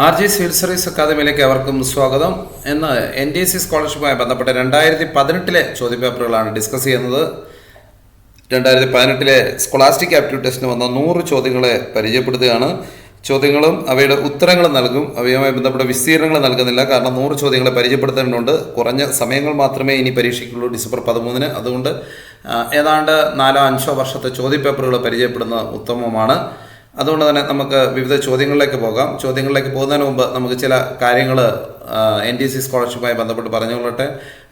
RG civil service അക്കാദമിയിലേക്ക് അവർക്കും സ്വാഗതം. ഇന്ന് NDSC സ്കോളർഷിപ്പുമായി ബന്ധപ്പെട്ട 2018 ചോദ്യപേപ്പറുകളാണ് ഡിസ്കസ് ചെയ്യുന്നത്. 2018 സ്കോളാസ്റ്റിക് ആപ്റ്റിറ്റ്യൂഡ് ടെസ്റ്റിന് വന്ന 100 ചോദ്യങ്ങളെ പരിചയപ്പെടുത്തുകയാണ്. ചോദ്യങ്ങളും അവയുടെ ഉത്തരങ്ങളും നൽകും. അവയുമായി ബന്ധപ്പെട്ട വിസ്തീർണങ്ങൾ നൽകുന്നില്ല, കാരണം 100 ചോദ്യങ്ങളെ പരിചയപ്പെടുത്തേണ്ടതുണ്ട്. കുറഞ്ഞ സമയങ്ങൾ മാത്രമേ ഇനി പരീക്ഷയ്ക്കുള്ളൂ, ഡിസംബർ 13. അതുകൊണ്ട് ഏതാണ്ട് 4-5 വർഷത്തെ ചോദ്യപേപ്പറുകൾ പരിചയപ്പെടുന്നത് ഉത്തമമാണ്. അതുകൊണ്ട് തന്നെ നമുക്ക് വിവിധ ചോദ്യങ്ങളിലേക്ക് പോകാം. ചോദ്യങ്ങളിലേക്ക് പോകുന്നതിന് മുമ്പ് നമുക്ക് ചില കാര്യങ്ങൾ NDSC സ്കോളർഷിപ്പുമായി ബന്ധപ്പെട്ട് പറഞ്ഞുകൊള്ളട്ടെ.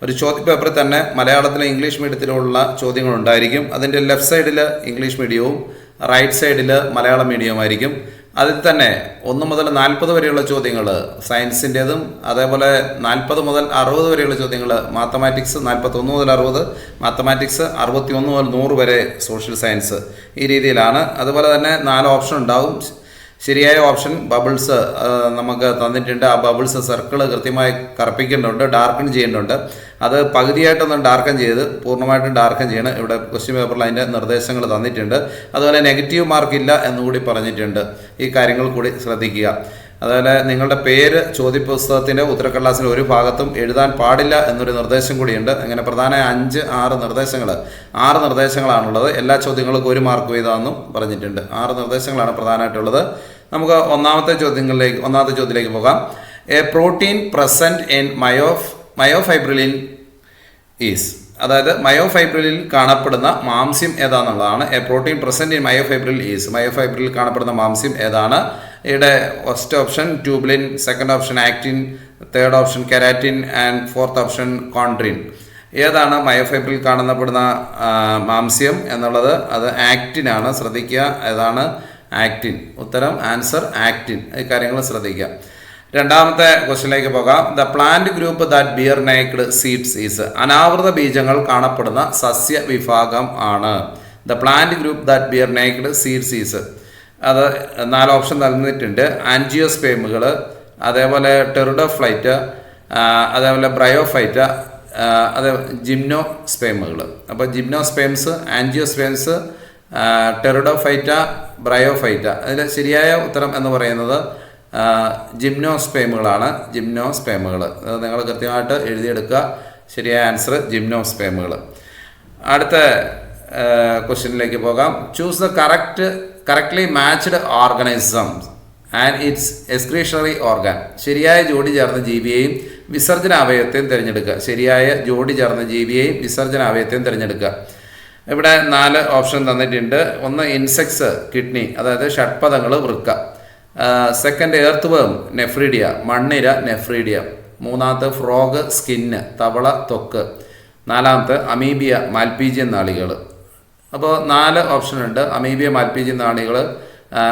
ഒരു ചോദ്യപേപ്പറിൽ തന്നെ മലയാളത്തിലെ ഇംഗ്ലീഷ് മീഡിയത്തിലുള്ള ചോദ്യങ്ങളുണ്ടായിരിക്കും. അതിൻ്റെ ലെഫ്റ്റ് സൈഡിൽ ഇംഗ്ലീഷ് മീഡിയവും റൈറ്റ് സൈഡിൽ മലയാളം മീഡിയവുമായിരിക്കും. അതിൽ തന്നെ 1 മുതൽ 40 വരെയുള്ള ചോദ്യങ്ങൾ സയൻസിൻ്റേതും, അതേപോലെ 40 മുതൽ 60 വരെയുള്ള ചോദ്യങ്ങൾ മാത്തമാറ്റിക്സ്, 41 മുതൽ 60 മാത്തമാറ്റിക്സ്, 61 മുതൽ 100 വരെ സോഷ്യൽ സയൻസ്. ഈ രീതിയിലാണ്. അതുപോലെ തന്നെ 4 ഓപ്ഷൻ ഉണ്ടാവും. ശരിയായ ഓപ്ഷൻ ബബിൾസ് നമുക്ക് തന്നിട്ടുണ്ട്. ആ ബബിൾസ് സർക്കിൾ കൃത്യമായി കറുപ്പിക്കേണ്ടതുണ്ട്, ഡാർക്കൺ ചെയ്യേണ്ടതുണ്ട്. അത് പകുതിയായിട്ടൊന്നും ഡാർക്കൺ ചെയ്ത് പൂർണ്ണമായിട്ടും ഡാർക്കൺ ചെയ്യണം. ഇവിടെ ക്വസ്റ്റ്യൻ പേപ്പറിൽ അതിൻ്റെ നിർദ്ദേശങ്ങൾ തന്നിട്ടുണ്ട്. അതുപോലെ നെഗറ്റീവ് മാർക്കില്ല എന്നുകൂടി പറഞ്ഞിട്ടുണ്ട്. ഈ കാര്യങ്ങൾ കൂടി ശ്രദ്ധിക്കുക. അതുപോലെ നിങ്ങളുടെ പേര് ചോദ്യപുസ്തകത്തിൻ്റെ ഉത്തരക്കടലാസിൽ ഒരു ഭാഗത്തും എഴുതാൻ പാടില്ല എന്നൊരു നിർദ്ദേശം കൂടിയുണ്ട്. അങ്ങനെ പ്രധാന 5-6 നിർദ്ദേശങ്ങൾ, 6 നിർദ്ദേശങ്ങളാണുള്ളത്. എല്ലാ ചോദ്യങ്ങൾക്കും 1 മാർക്ക് വീതമെന്നും പറഞ്ഞിട്ടുണ്ട്. 6 നിർദ്ദേശങ്ങളാണ് പ്രധാനമായിട്ടുള്ളത്. നമുക്ക് ഒന്നാമത്തെ ചോദ്യത്തിലേക്ക് പോകാം. A protein present in myofibril is, അതായത് മയോഫൈബ്രിലിൽ കാണപ്പെടുന്ന മാംസ്യം ഏതാണെന്നുള്ളതാണ്. A protein present in myofibril is, മയോഫൈബ്രിലിൽ കാണപ്പെടുന്ന മാംസ്യം ഏതാണ്? ഇവിടെ first option tubulin, second option actin, third option keratin and fourth option contrin. ഏതാണ് മയോഫൈബ്രിൽ കാണപ്പെടുന്ന മാംസ്യം എന്നുള്ളത്? അത് ആക്റ്റിനാണ്. ശ്രദ്ധിക്കുക, ഏതാണ്? ആക്റ്റിൻ. ഉത്തരം ആൻസർ ആക്റ്റിൻ. ഈ കാര്യങ്ങൾ ശ്രദ്ധിക്കുക. രണ്ടാമത്തെ ക്വസ്റ്റ്യനിലേക്ക് പോകാം. The plant group that bear naked seeds is, അനാവൃത ബീജങ്ങൾ കാണപ്പെടുന്ന സസ്യ വിഭാഗം ആണ്. The plant group that bear naked seeds is, അത് 4 ഓപ്ഷൻ തന്നിട്ടുണ്ട്. ആൻജിയോസ്പേമുകൾ, അതേപോലെ ടെറിഡോഫ്ലൈറ്റ്, അതേപോലെ ബ്രയോഫൈറ്റ്, അതേ ജിംനോസ്പേമുകൾ. അപ്പോൾ ജിംനോസ്പേംസ്, ആൻജിയോസ്പേംസ്, ടെറിഡോഫൈറ്റ, ബ്രയോഫൈറ്റ. അതിൻ്റെ ശരിയായ ഉത്തരം എന്ന് പറയുന്നത് ജിംനോസ്പേമുകളാണ്. ജിംനോസ്പേമുകൾ അത് നിങ്ങൾ കൃത്യമായിട്ട് എഴുതിയെടുക്കുക. ശരിയായ ആൻസർ ജിംനോസ്പേമുകൾ. അടുത്ത ക്വസ്റ്റ്യനിലേക്ക് പോകാം. Choose the correctly matched organism and its excretory organ. ശരിയായ ജോഡി ചേർന്ന ജീവിയെയും വിസർജന അവയവത്തെയും തിരഞ്ഞെടുക്കുക. ശരിയായ ജോഡി ചേർന്ന ജീവിയെയും വിസർജന അവയവത്തെയും തിരഞ്ഞെടുക്കുക. ഇവിടെ 4 ഓപ്ഷൻ തന്നിട്ടുണ്ട്. ഒന്ന് ഇൻസെക്ട്സ്, കിഡ്നി, അതായത് ഷഡ്പദങ്ങൾ, വൃക്ക. സെക്കൻഡ് എർത്ത് വേം, നെഫ്രീഡിയ, മണ്ണിര, നെഫ്രീഡിയ. മൂന്നാമത്തെ ഫ്രോഗ്, സ്കിന്ന്, തവള, ത്വക്ക്. നാലാമത്തെ അമീബിയ, മാൽപീജിയൻ നാളികൾ. അപ്പോൾ 4 ഓപ്ഷൻ ഉണ്ട്. അമീബിയ, മാൽപീജിയൻ നാളികൾ,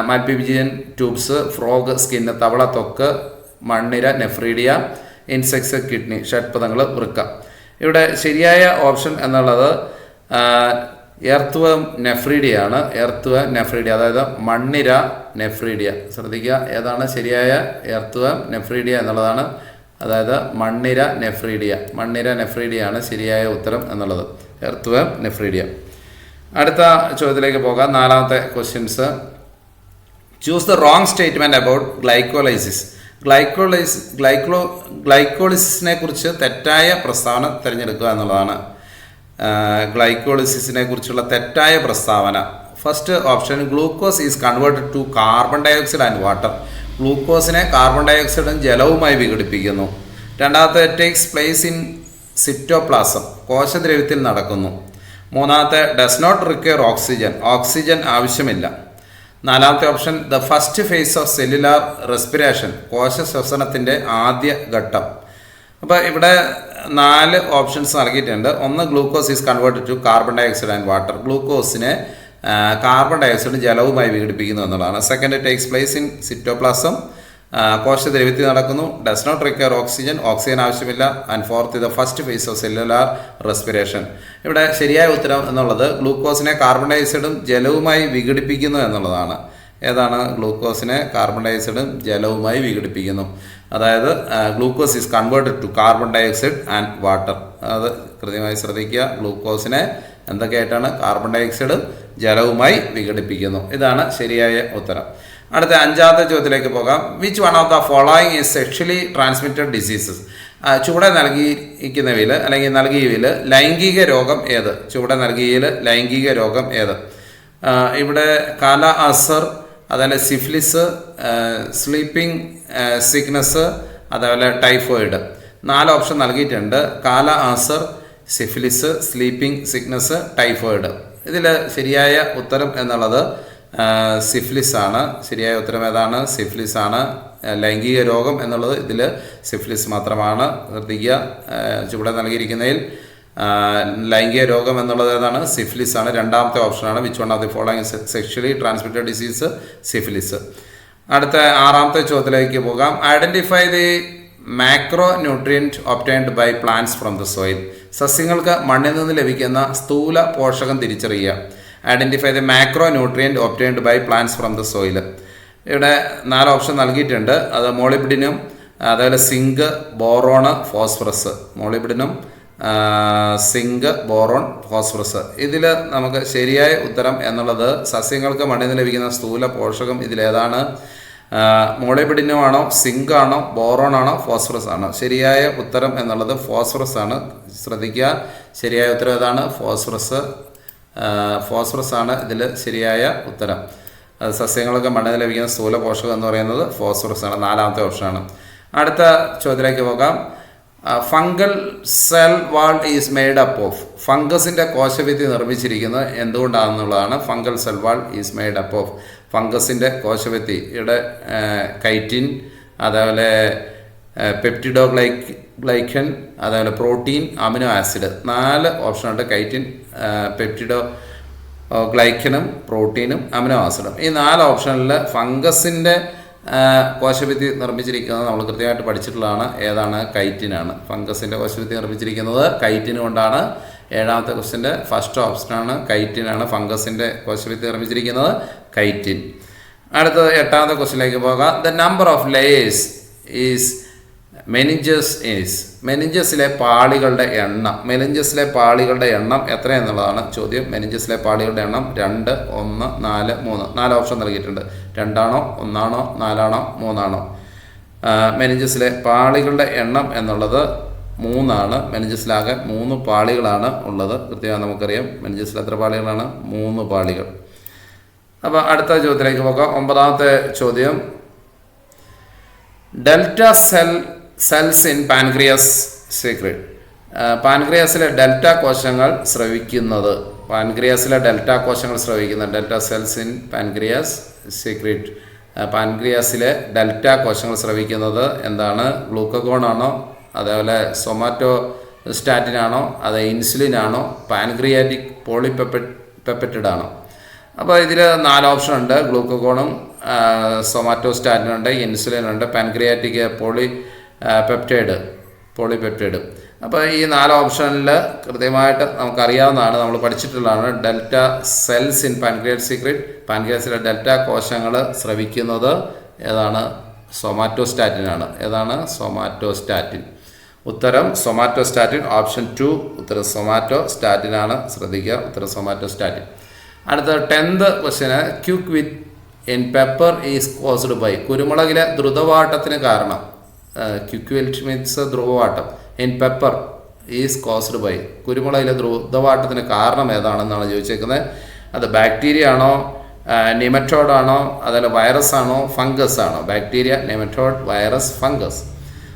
മാൽപീജിയൻ ട്യൂബ്സ്, ഫ്രോഗ്, സ്കിന്ന്, തവള, ത്വക്ക്, മണ്ണിര, നെഫ്രീഡിയ, ഇൻസെക്ട്സ്, കിഡ്നി, ഷഡ്പദങ്ങൾ, വൃക്ക. ഇവിടെ ശരിയായ ഓപ്ഷൻ എന്നുള്ളത് എർത്ത് വേം നെഫ്രീഡിയ ആണ്. എർത്ത് വേം നെഫ്രീഡിയ, അതായത് മണ്ണിര നെഫ്രീഡിയ. ശ്രദ്ധിക്കുക, ഏതാണ് ശരിയായ? എർത്ത് വേം നെഫ്രീഡിയ എന്നുള്ളതാണ്. അതായത് മണ്ണിര നെഫ്രീഡിയ, മണ്ണിര നെഫ്രീഡിയ ആണ് ശരിയായ ഉത്തരം എന്നുള്ളത്. എർത്ത് വേം നെഫ്രീഡിയ. അടുത്ത ചോദ്യത്തിലേക്ക് പോകാം. 4ാമത്തെ questions. Choose the wrong statement about glycolysis. ഗ്ലൈക്കോളിസിസിനെ കുറിച്ച് തെറ്റായ പ്രസ്താവന തിരഞ്ഞെടുക്കുക എന്നുള്ളതാണ്. ഗ്ലൈക്കോളിസിസിനെ കുറിച്ചുള്ള തെറ്റായ പ്രസ്താവന. First option glucose is converted to carbon dioxide and water. ഗ്ലൂക്കോസിനെ കാർബൺ ഡയോക്സൈഡും ജലവുമായി വിഘടിപ്പിക്കുന്നു. രണ്ടാമത്തെ ടേക്സ് പ്ലേസ് ഇൻ സിറ്റോപ്ലാസം, കോശദ്രവ്യത്തിൽ നടക്കുന്നു. മൂന്നാമത്തെ does not require oxygen, oxygen ആവശ്യമില്ല. 4ാമത്തെ option the first phase of cellular respiration, കോശ ശ്വസനത്തിൻ്റെ ആദ്യ ഘട്ടം. അപ്പോൾ ഇവിടെ 4 ഓപ്ഷൻസ് നൽകിയിട്ടുണ്ട്. ഒന്ന് glucose is converted to carbon dioxide and water, ഗ്ലൂക്കോസിനെ കാർബൺ ഡയോക്സൈഡ് ജലവുമായി വിഘടിപ്പിക്കുന്നു എന്നുള്ളതാണ്. Second takes place in cytoplasm, കോശദ്രവ്യത്തിൽ നടക്കുന്നു. Does not require oxygen, oxygen ആവശ്യമില്ല. And fourth the first phase of cellular respiration. ഇവിടെ ശരിയായ ഉത്തരം എന്നുള്ളത് ഗ്ലൂക്കോസിനെ കാർബൺ ഡയോക്സൈഡും ജലവുമായി വിഘടിപ്പിക്കുന്നു എന്നുള്ളതാണ്. ഏതാണ്? ഗ്ലൂക്കോസിനെ കാർബൺ ഡയോക്സൈഡും ജലവുമായി വിഘടിപ്പിക്കുന്നു. അതായത് glucose is converted to carbon dioxide and water. അത് കൃത്യമായി ശ്രദ്ധിക്കുക. ഗ്ലൂക്കോസിനെ എന്തൊക്കെയായിട്ടാണ്? കാർബൺ ഡയോക്സൈഡ് ജലവുമായി വിഘടിപ്പിക്കുന്നു. ഇതാണ് ശരിയായ ഉത്തരം. അടുത്ത അഞ്ചാമത്തെ ചോദ്യത്തിലേക്ക് പോകാം. Which one of the following is sexually transmitted diseases? ചുവടെ നൽകിയിരിക്കുന്നവയിൽ അല്ലെങ്കിൽ നൽകിയവയിൽ ലൈംഗിക രോഗം ഏത്? ചുവടെ നൽകിയതിൽ ലൈംഗിക രോഗം ഏത്? ഇവിടെ കാല അസർ, അതുപോലെ സിഫിലിസ്, സ്ലീപ്പിംഗ് സിക്നസ്, അതേപോലെ ടൈഫോയിഡ്. 4 ഓപ്ഷൻ നൽകിയിട്ടുണ്ട്. കാല അസർ, സിഫിലിസ്, സ്ലീപ്പിംഗ് സിക്നസ്, ടൈഫോയിഡ്. ഇതിൽ ശരിയായ ഉത്തരം എന്നുള്ളത് സിഫിലിസ് ആണ്. ശരിയായ ഉത്തരം ഏതാണ്? സിഫിലിസ് ആണ്. ലൈംഗിക രോഗം എന്നുള്ളത് ഇതിൽ സിഫിലിസ് മാത്രമാണ്. ശ്രദ്ധിക്കുക, ചുവടെ നൽകിയിരിക്കുന്നതിൽ ലൈംഗിക രോഗം എന്നുള്ളത് ഏതാണ്? സിഫിലിസ് ആണ്. രണ്ടാമത്തെ ഓപ്ഷനാണ്. Which one of the following sexually transmitted disease? Syphilis. അടുത്ത ആറാമത്തെ ചോദ്യത്തിലേക്ക് പോകാം. Identify the macronutrient obtained by plants from the soil. സസ്യങ്ങൾക്ക് മണ്ണിൽ നിന്ന് ലഭിക്കുന്ന സ്ഥൂല പോഷകം തിരിച്ചറിയുക. Identify the macronutrient obtained by plants from the soil. ഇവിടെ 4 ഓപ്ഷൻ നൽകിയിട്ടുണ്ട്. അത് മോളിബ്ഡിനം, അതേപോലെ zinc, boron, phosphorus. Molybdenum, zinc, boron, phosphorus. ഇതിൽ നമുക്ക് ശരിയായ ഉത്തരം എന്നുള്ളത് സസ്യങ്ങൾക്ക് മണ്ണിൽ നിന്ന് ലഭിക്കുന്ന സ്ഥൂല പോഷകം ഇതിലേതാണ്? മോളിബ്ഡിനം ആണോ, സിങ്ക് ആണോ, ബോറോൺ ആണോ, ഫോസ്ഫറസ് ആണോ? ശരിയായ ഉത്തരം എന്നുള്ളത് ഫോസ്ഫറസ് ആണ്. ശ്രദ്ധിക്കുക, ശരിയായ ഉത്തരം ഏതാണ്? ഫോസ്ഫറസ്. ഫോസ്ഫറസ് ആണ് ഇതിൽ ശരിയായ ഉത്തരം. സസ്യങ്ങൾക്ക് മണ്ണിൽ നിന്ന് ലഭിക്കുന്ന സ്ഥൂല പോഷകം എന്ന് പറയുന്നത് ഫോസ്ഫറസ് ആണ്. 4ാമത്തെ ഓപ്ഷനാണ്. അടുത്ത ചോദ്യത്തിലേക്ക് പോകാം. Fungal cell wall is made up of. ഫംഗസിൻ്റെ കോശഭിത്തി നിർമ്മിച്ചിരിക്കുന്നത് എന്തുകൊണ്ടാണെന്നുള്ളതാണ്. Fungal cell wall is made up of. ഫംഗസിൻ്റെ കോശഭിത്തി ഇവിടെ കൈറ്റിൻ, അതേപോലെ പെപ്റ്റിഡോഗ്ലൈക്കൻ, അതേപോലെ പ്രോട്ടീൻ, അമിനോ ആസിഡ്. 4 ഓപ്ഷനുണ്ട്. കൈറ്റിൻ, പെപ്റ്റിഡോഗ്ലൈക്കനും, പ്രോട്ടീനും, അമിനോ ആസിഡും. ഈ 4 ഓപ്ഷനിൽ ഫംഗസിൻ്റെ കോശഭിത്തി നിർമ്മിച്ചിരിക്കുന്നത് നമ്മൾ കൃത്യമായിട്ട് പഠിച്ചിട്ടുള്ളതാണ്. ഏതാണ്? കൈറ്റിനാണ്. ഫംഗസിൻ്റെ കോശഭിത്തി നിർമ്മിച്ചിരിക്കുന്നത് കൈറ്റിൻ കൊണ്ടാണ്. 7ാമത്തെ ക്വസ്റ്റ്യൻ്റെ ഫസ്റ്റ് ഓപ്ഷനാണ് കൈറ്റിനാണ്. ഫംഗസിൻ്റെ കോശഭിത്തി നിർമ്മിച്ചിരിക്കുന്നത് കൈറ്റിൻ. അടുത്തത് 8ാമത്തെ ക്വസ്റ്റ്യനിലേക്ക് പോകാം. The number of layers is meninges is. മെനിഞ്ചസിലെ പാളികളുടെ എണ്ണം. മെനിഞ്ചസിലെ പാളികളുടെ എണ്ണം എത്ര എന്നുള്ളതാണ് ചോദ്യം. മെനിഞ്ചസിലെ പാളികളുടെ എണ്ണം 2, 1, 4, 3. 4 ഓപ്ഷൻ നൽകിയിട്ടുണ്ട്. 2 ആണോ, 1 ആണോ, 4 ആണോ, 3 ആണോ? മെനിഞ്ചസിലെ പാളികളുടെ എണ്ണം എന്നുള്ളത് 3 ആണ്. മെനിഞ്ചസിലാകെ 3 പാളികളാണ് ഉള്ളത്. കൃത്യമായി നമുക്കറിയാം മെനിഞ്ചസിൽ എത്ര പാളികളാണ്? 3 പാളികൾ. അപ്പോൾ അടുത്ത ചോദ്യത്തിലേക്ക് പോകാം. 9ാമത്തെ ചോദ്യം. Delta cells in pancreas secrete. പാൻക്രിയാസിലെ ഡെൽറ്റ കോശങ്ങൾ സ്രവിക്കുന്നത്. പാൻക്രിയാസിലെ ഡെൽറ്റ കോശങ്ങൾ സ്രവിക്കുന്നത്. Delta cells in pancreas secrete. പാൻക്രിയാസിലെ ഡെൽറ്റ കോശങ്ങൾ സ്രവിക്കുന്നത് എന്താണ്? ഗ്ലൂക്കഗോൺ ആണോ, അതേപോലെ സൊമാറ്റോസ്റ്റാറ്റിൻ ആണോ, അത് ഇൻസുലിൻ ആണോ, പാൻക്രിയാറ്റിക് പോളിപെപ്റ്റൈഡ് ആണോ? അപ്പോൾ ഇതിൽ 4 ഓപ്ഷൻ ഉണ്ട്. ഗ്ലൂക്കഗോണും, സൊമാറ്റോസ്റ്റാറ്റിൻ ഉണ്ട്, ഇൻസുലിൻ ഉണ്ട്, പാൻക്രിയാറ്റിക് പോളിപെപ്റ്റൈഡ്. അപ്പോൾ ഈ 4 ഓപ്ഷനിൽ കൃത്യമായിട്ട് നമുക്കറിയാവുന്നതാണ്, നമ്മൾ പഠിച്ചിട്ടുള്ളതാണ്. Delta cells in pancreas secrete. പാൻക്രിയാസിലെ ഡെൽറ്റ കോശങ്ങൾ സ്രവിക്കുന്നത് ഏതാണ്? സൊമാറ്റോസ്റ്റാറ്റിനാണ്. ഏതാണ്? സൊമാറ്റോസ്റ്റാറ്റിൻ. ഉത്തരം സൊമാറ്റോസ്റ്റാറ്റിൻ. ഓപ്ഷൻ 2 ഉത്തരം സൊമാറ്റോസ്റ്റാറ്റിനാണ്. ശ്രദ്ധിക്കുക, ഉത്തരം സൊമാറ്റോസ്റ്റാറ്റിൻ. അടുത്ത 10th ക്വസ്റ്റ്യന്. Quick wilt in pepper is caused by. കുരുമുളകിലെ ദ്രുതവാട്ടത്തിന് കാരണം. ക്യുക്ക് വിത്ത് മീൻസ് ദ്രുതവാട്ടം. In pepper is caused by. കുരുമുളകിലെ ദ്രുതവാട്ടത്തിന് കാരണം ഏതാണെന്നാണ് ചോദിച്ചേക്കുന്നത്. അത് ബാക്ടീരിയ ആണോ, നിമറ്റോഡ് ആണോ, അതുപോലെ വൈറസ് ആണോ, ഫംഗസ് ആണോ? Bacteria, nematode, virus, fungus.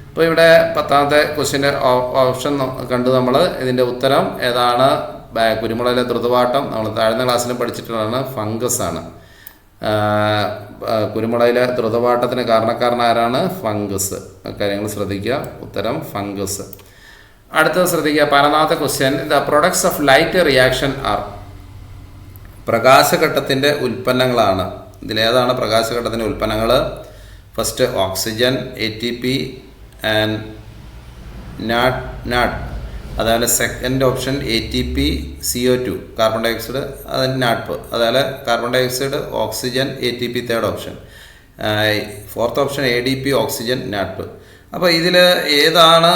അപ്പോൾ ഇവിടെ 10ാമത്തെ ക്വസ്റ്റ്യൻ്റെ ഓപ്ഷൻ കണ്ടു നമ്മൾ. ഇതിൻ്റെ ഉത്തരം ഏതാണ്? കുരുമുളകിലെ ദ്രുതവാട്ടം നമ്മൾ താഴ്ന്ന ക്ലാസ്സിലും പഠിച്ചിട്ടുള്ളതാണ്. ഫംഗസ് ആണ്. കുരുമുളകിലെ ദ്രുതവാട്ടത്തിന് കാരണക്കാരനാരാണ്? ഫംഗസ്. കാര്യങ്ങൾ ശ്രദ്ധിക്കുക. ഉത്തരം ഫംഗസ്. അടുത്തത് ശ്രദ്ധിക്കുക. 11ാമത്തെ question. The products of light reaction are. പ്രകാശഘട്ടത്തിൻ്റെ ഉൽപ്പന്നങ്ങളാണ്. ഇതിലേതാണ് പ്രകാശഘട്ടത്തിൻ്റെ ഉൽപ്പന്നങ്ങൾ? ഫസ്റ്റ് ഓക്സിജൻ, ATP ആൻഡ് നാട്ട്. അതേപോലെ second option ATP, CO2 carbon dioxide, അതിന് നാട്ട്. അതേപോലെ carbon dioxide, oxygen, ATP third option. 4th option ADP, oxygen, നാട്ട്. അപ്പോൾ ഇതിൽ ഏതാണ്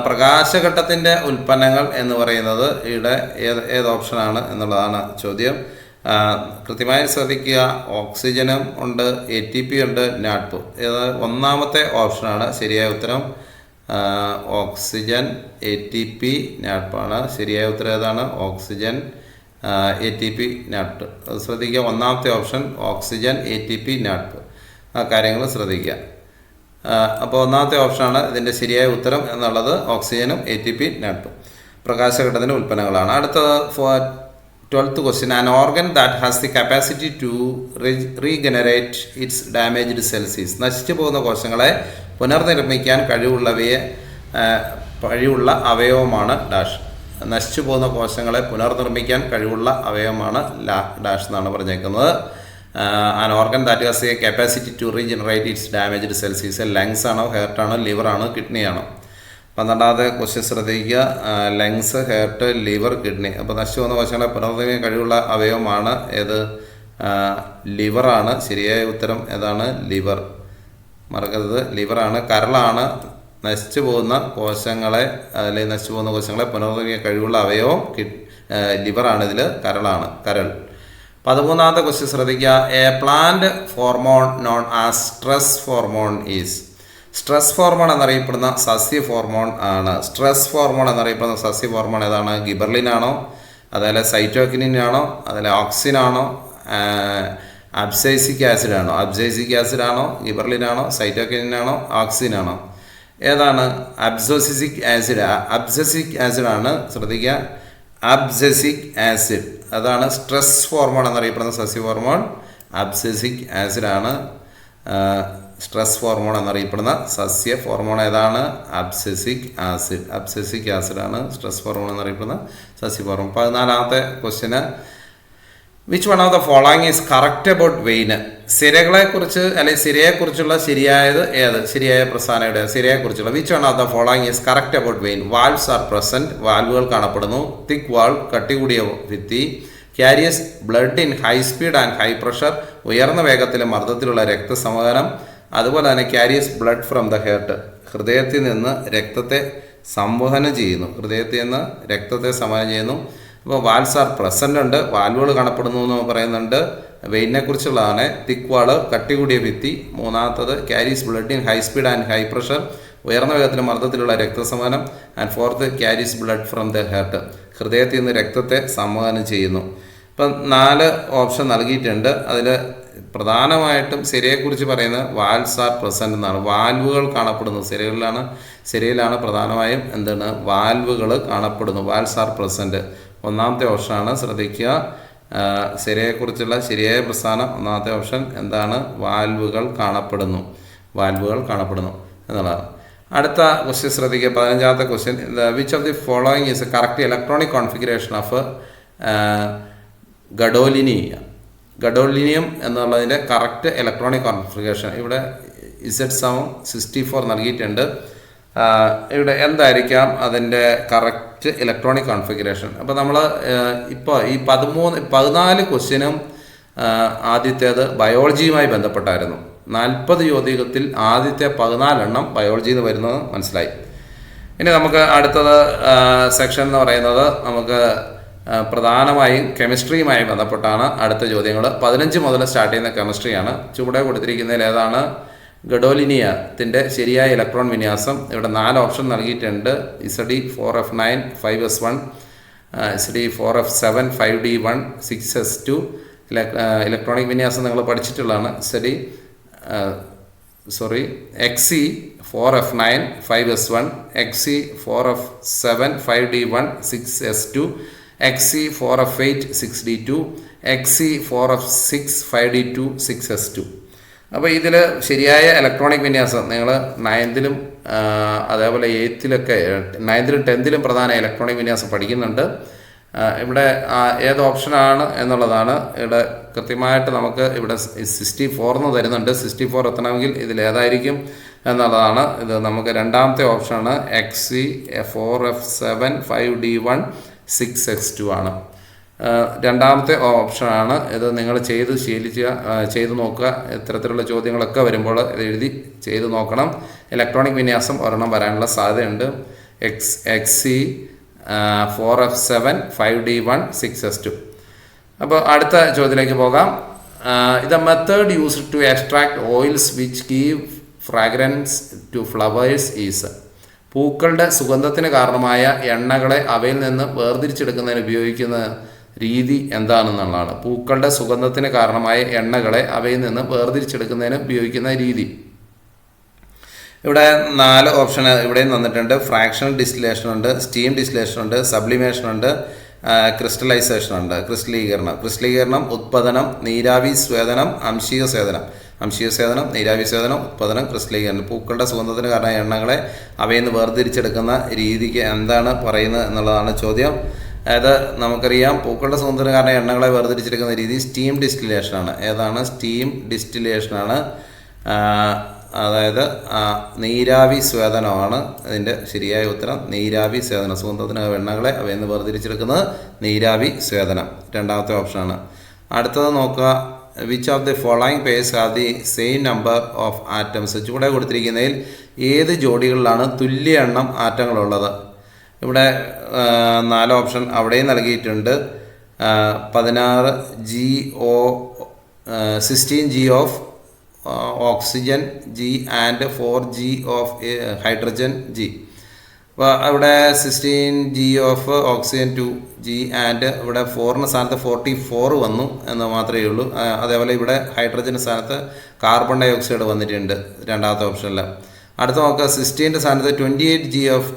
പ്രകാശഘട്ടത്തിൻ്റെ ഉൽപ്പന്നങ്ങൾ എന്ന് പറയുന്നത്? ഇവിടെ ഏത് ഓപ്ഷനാണ് എന്നുള്ളതാണ് ചോദ്യം. കൃത്യമായി ശ്രദ്ധിക്കുക. ഓക്സിജനും ഉണ്ട്, ATP ഉണ്ട്, നാട്പ്. ഇത് ഒന്നാമത്തെ ഓപ്ഷനാണ് ശരിയായ ഉത്തരം. ഓക്സിജൻ, ATP, നാട്പാണ് ശരിയായ ഉത്തരം. ഏതാണ്? Oxygen, ATP, നാട്പ്. അത് ശ്രദ്ധിക്കുക. ഒന്നാമത്തെ ഓപ്ഷൻ ഓക്സിജൻ, ATP, നാട്പ്. ആ കാര്യങ്ങൾ ശ്രദ്ധിക്കുക. അപ്പോൾ ഒന്നാമത്തെ ഓപ്ഷനാണ് ഇതിൻ്റെ ശരിയായ ഉത്തരം എന്നുള്ളത്. ഓക്സിജനും ATP, നാട്പ് പ്രകാശഘട്ടത്തിൻ്റെ ഉൽപ്പന്നങ്ങളാണ്. അടുത്തത് 12th question. An organ that has the capacity to regenerate its damaged cells is. നശിച്ചു പോകുന്ന കോശങ്ങളെ പുനർനിർമ്മിക്കാൻ കഴിവുള്ള അവയവമാണ് ഡാഷ്. നശിച്ചു പോകുന്ന കോശങ്ങളെ പുനർനിർമ്മിക്കാൻ കഴിവുള്ള അവയവമാണ് ഡാഷ് എന്നാണ് പറഞ്ഞേക്കുന്നത്. An organ that has a capacity to regenerate its damaged cells is. Lungs ആണോ, ഹെർട്ട് ആണോ, ലിവർ ആണോ, കിഡ്നി ആണോ? 12ാമത്തെ ക്വസ്റ്റ്യൻ ശ്രദ്ധിക്കുക. Lungs, heart, liver, kidney. അപ്പോൾ നശിച്ചു പോകുന്ന കോശങ്ങളെ പുനർനിർമ്മിക്കാൻ കഴിവുള്ള അവയവമാണ് ഏത്? ലിവറാണ്. ശരിയായ ഉത്തരം ഏതാണ്? ലിവർ. മറക്കരുത്, ലിവറാണ്. കരളാണ് നശിച്ചു പോകുന്ന കോശങ്ങളെ അല്ലെങ്കിൽ നശിച്ചു പോകുന്ന കോശങ്ങളെ പുനർനിർമ്മിക്കാൻ കഴിവുള്ള അവയവം ലിവറാണ്. ഇതിൽ കരളാണ്, കരൾ. 13ാമത്തെ ക്വസ്റ്റ്യൻ ശ്രദ്ധിക്കുക. A plant hormone known as stress hormone is. Stress hormone എന്നറിയപ്പെടുന്ന സസ്യ ഹോർമോൺ ആണ്. സ്ട്രെസ് ഹോർമോൺ എന്നറിയപ്പെടുന്ന സസ്യ ഹോർമോൺ ഏതാണ്? ഗിബർലിനാണോ, അതേപോലെ സൈറ്റോകിനിനാണോ, അതേപോലെ ഓക്സിനാണോ, അബ്സൈസിക് ആസിഡാണോ? അബ്സൈസിക് ആസിഡാണോ, ഗിബർലിനാണോ, സൈറ്റോകിനിനാണോ, ഓക്സിനാണോ? ഏതാണ്? Abscisic acid. അബ്സസിക് ആസിഡാണ്. ശ്രദ്ധിക്കുക, അബ്സസിക് ആസിഡ്. അതാണ് സ്ട്രെസ് ഹോർമോൺ എന്നറിയപ്പെടുന്ന സസ്യ ഹോർമോൺ. അബ്സസിക് ആസിഡാണ് സ്ട്രെസ് ഹോർമോൺ എന്നറിയപ്പെടുന്ന സസ്യ ഹോർമോൺ. ഏതാണ്? Abscisic acid. അബ്സസിക് ആസിഡാണ് സ്ട്രെസ് ഹോർമോൺ എന്നറിയപ്പെടുന്ന സസ്യ ഹോർമോൺ. 14ാമത്തെ question. Which one of the following is correct about vein. സിരകളെക്കുറിച്ച് അല്ലെങ്കിൽ സിരയെക്കുറിച്ചുള്ള ശരിയായത് ഏത്? ശരിയായ പ്രസ്ഥാനയുടെ സിരയെക്കുറിച്ചുള്ള. Which one of the following is correct about vein. Valves are present. വാൽവുകൾ കാണപ്പെടുന്നു. തിക്ക് വാൾ, കട്ടി കൂടിയ ഭിത്തി. Carries blood in high speed and high pressure. ഉയർന്ന വേഗത്തിലും മർദ്ദത്തിലുള്ള രക്തസംവഹനം. അതുപോലെ തന്നെ carries blood from the heart. ഹൃദയത്തിൽ നിന്ന് രക്തത്തെ സംവഹനം ചെയ്യുന്നു. ഹൃദയത്തിൽ നിന്ന് രക്തത്തെ സംവഹനം ചെയ്യുന്നു. അപ്പോൾ വാൽസ് ആർ പ്രസൻ്റ് ഉണ്ട്. വാൽവുകൾ കാണപ്പെടുന്നു എന്ന് പറയുന്നുണ്ട്. വെയിനെ കുറിച്ചുള്ളതാണ്. തിക്ക് വാള്, കട്ടി കൂടിയ ഭിത്തി. 3ാമത്തത് carries blood in high speed and high pressure. ഉയർന്ന വേഗത്തിലും മർദ്ദത്തിലുള്ള രക്തസംവഹനം. And 4th carries blood from the heart. ഹൃദയത്തിൽ നിന്ന് രക്തത്തെ സംവഹനം ചെയ്യുന്നു. ഇപ്പം 4 ഓപ്ഷൻ നൽകിയിട്ടുണ്ട്. അതിൽ പ്രധാനമായിട്ടും സിരയെക്കുറിച്ച് പറയുന്നത് വാൽസ് ആർ പ്രസൻറ്റ് എന്നാണ്. വാൽവുകൾ കാണപ്പെടുന്നു. സിരയിലാണ് പ്രധാനമായും എന്താണ്? വാൽവുകൾ കാണപ്പെടുന്നു. Valves are present. 1ാമത്തെ ഓപ്ഷനാണ്. ശ്രദ്ധിക്കുക, സിരയെക്കുറിച്ചുള്ള ശരിയായ പ്രസ്ഥാനം 1ാമത്തെ ഓപ്ഷൻ എന്താണ്? വാൽവുകൾ കാണപ്പെടുന്നു. വാൽവുകൾ കാണപ്പെടുന്നു എന്നുള്ളതാണ്. അടുത്ത ക്വസ്റ്റ്യൻ ശ്രദ്ധിക്കുക. 15ാമത്തെ question. Which of the following is a correct electronic configuration of gadolinium എന്നുള്ളതിൻ്റെ കറക്റ്റ് ഇലക്ട്രോണിക് കോൺഫിഗറേഷൻ. ഇവിടെ Z=64 നൽകിയിട്ടുണ്ട്. ഇവിടെ എന്തായിരിക്കാം അതിൻ്റെ കറക്റ്റ് ഇലക്ട്രോണിക് കോൺഫിഗറേഷൻ? അപ്പോൾ നമ്മൾ ഇപ്പോൾ ഈ 14 ക്വസ്റ്റ്യനും ആദ്യത്തേത് ബയോളജിയുമായി ബന്ധപ്പെട്ടായിരുന്നു. 40 ചോദ്യത്തിൽ ആദ്യത്തെ 14 ബയോളജിയിൽ നിന്ന് വരുന്നത് മനസ്സിലായി. ഇനി നമുക്ക് അടുത്തത് സെക്ഷൻ എന്ന് പറയുന്നത് നമുക്ക് പ്രധാനമായും കെമിസ്ട്രിയുമായി ബന്ധപ്പെട്ടാണ് അടുത്ത ചോദ്യങ്ങൾ. 15 മുതൽ സ്റ്റാർട്ട് ചെയ്യുന്ന കെമിസ്ട്രിയാണ്. ചുവടെ കൊടുത്തിരിക്കുന്നതിൽ ഏതാണ് ഗഡോലിനിയത്തിൻ്റെ ശരിയായ ഇലക്ട്രോൺ വിന്യാസം? ഇവിടെ 4 ഓപ്ഷൻ നൽകിയിട്ടുണ്ട്. Zd4f9 5s1, Zd4f7 5d1 6s2. Electronic വിന്യാസം നിങ്ങൾ പഠിച്ചിട്ടുള്ളതാണ്. Xc4f9 5s1, Xc4f7 5d1 6s2, Xc4f8 6d2, Xc4f6 5d2 6s2. അപ്പോൾ ഇതിൽ ശരിയായ ഇലക്ട്രോണിക് വിന്യാസം നിങ്ങൾ 9th അതേപോലെ 8th 9th 10th പ്രധാന ഇലക്ട്രോണിക് വിന്യാസം പഠിക്കുന്നുണ്ട്. ഇവിടെ ഏത് ഓപ്ഷനാണ് എന്നുള്ളതാണ് ഇവിടെ കൃത്യമായിട്ട് നമുക്ക് ഇവിടെ 64 എന്ന് തരുന്നുണ്ട്. 64 എത്തണമെങ്കിൽ ഇതിലേതായിരിക്കും എന്നുള്ളതാണ്. ഇത് നമുക്ക് 2ാമത്തെ ഓപ്ഷനാണ്. Xc4f7 5d1 6s2 ആണ് 2ാമത്തെ ഓപ്ഷനാണ്. ഇത് നിങ്ങൾ ചെയ്ത് നോക്കുക. ഇത്തരത്തിലുള്ള ചോദ്യങ്ങളൊക്കെ വരുമ്പോൾ ഇത് എഴുതി ചെയ്ത് നോക്കണം. ഇലക്ട്രോണിക് വിന്യാസം ഒരെണ്ണം വരാനുള്ള സാധ്യതയുണ്ട്. Xc4f7 5d1 6s2. അപ്പോൾ അടുത്ത ചോദ്യത്തിലേക്ക് പോകാം. ഇത് method used to extract oils which give fragrance to flowers is. പൂക്കളുടെ സുഗന്ധത്തിന് കാരണമായ എണ്ണകളെ അവയിൽ നിന്ന് വേർതിരിച്ചെടുക്കുന്നതിന് ഉപയോഗിക്കുന്ന രീതി എന്താണെന്നുള്ളതാണ്. പൂക്കളുടെ സുഗന്ധത്തിന് കാരണമായ എണ്ണകളെ അവയിൽ നിന്ന് വേർതിരിച്ചെടുക്കുന്നതിന് ഉപയോഗിക്കുന്ന രീതി. ഇവിടെ 4 ഓപ്ഷൻ ഇവിടെയും തന്നിട്ടുണ്ട്. ഫ്രാക്ഷണൽ ഡിസ്റ്റിലേഷൻ ഉണ്ട്, സ്റ്റീം ഡിസ്റ്റിലേഷൻ ഉണ്ട്, സബ്ലിമേഷൻ ഉണ്ട്, ക്രിസ്റ്റലൈസേഷൻ ഉണ്ട്. ക്രിസ്റ്റലീകരണം, ഉത്പാദനം, നീരാവി സ്വേദനം, അംശീയ സ്വേദനം, നീരാവി സ്വേദനം, ഉത്പാദനം, ക്രിസ്റ്റലീകരണം. പൂക്കളുടെ സുഗന്ധത്തിന് കാരണം എണ്ണകളെ അവയിൽ നിന്ന് വേർതിരിച്ചെടുക്കുന്ന രീതിക്ക് എന്താണ് പറയുന്നത് എന്നുള്ളതാണ് ചോദ്യം. അതായത് നമുക്കറിയാം പൂക്കളുടെ സുഗന്ധത്തിന് കാരണം എണ്ണകളെ വേർതിരിച്ചെടുക്കുന്ന രീതി സ്റ്റീം ഡിസ്റ്റിലേഷനാണ്. ഏതാണ്? സ്റ്റീം ഡിസ്റ്റിലേഷനാണ്. അതായത് നീരാവി സ്വേദനമാണ് ഇതിൻ്റെ ശരിയായ ഉത്തരം. നീരാവി സ്വേദനം, സുഗന്ധത്തിന് എണ്ണകളെ അവയിൽ നിന്ന് വേർതിരിച്ചെടുക്കുന്നത് നീരാവി സ്വേദനം, രണ്ടാമത്തെ ഓപ്ഷനാണ്. അടുത്തത് നോക്കുക. Which of the following purse have the same number of atoms. ചുവടെ കൊടുത്തിരിക്കുന്നതിൽ ഏത് ജോഡികളിലാണ് തുല്യ എണ്ണം ആറ്റങ്ങളുള്ളത്? ഇവിടെ 4 ഓപ്ഷൻ അവിടെയും നൽകിയിട്ടുണ്ട്. 16 G of oxygen G and 4 G of hydrogen G. അപ്പോൾ ഇവിടെ 16 G of oxygen 2 G and ഇവിടെ 4ന് സ്ഥാനത്ത് 44 വന്നു എന്ന് മാത്രമേ ഉള്ളൂ. അതേപോലെ ഇവിടെ ഹൈഡ്രജൻ്റെ സ്ഥാനത്ത് കാർബൺ ഡൈ ഓക്സൈഡ് വന്നിട്ടുണ്ട് രണ്ടാമത്തെ ഓപ്ഷനിൽ. അടുത്ത നോക്കുക. 16ൻ്റെ സ്ഥാനത്ത് 28 G ഓഫ്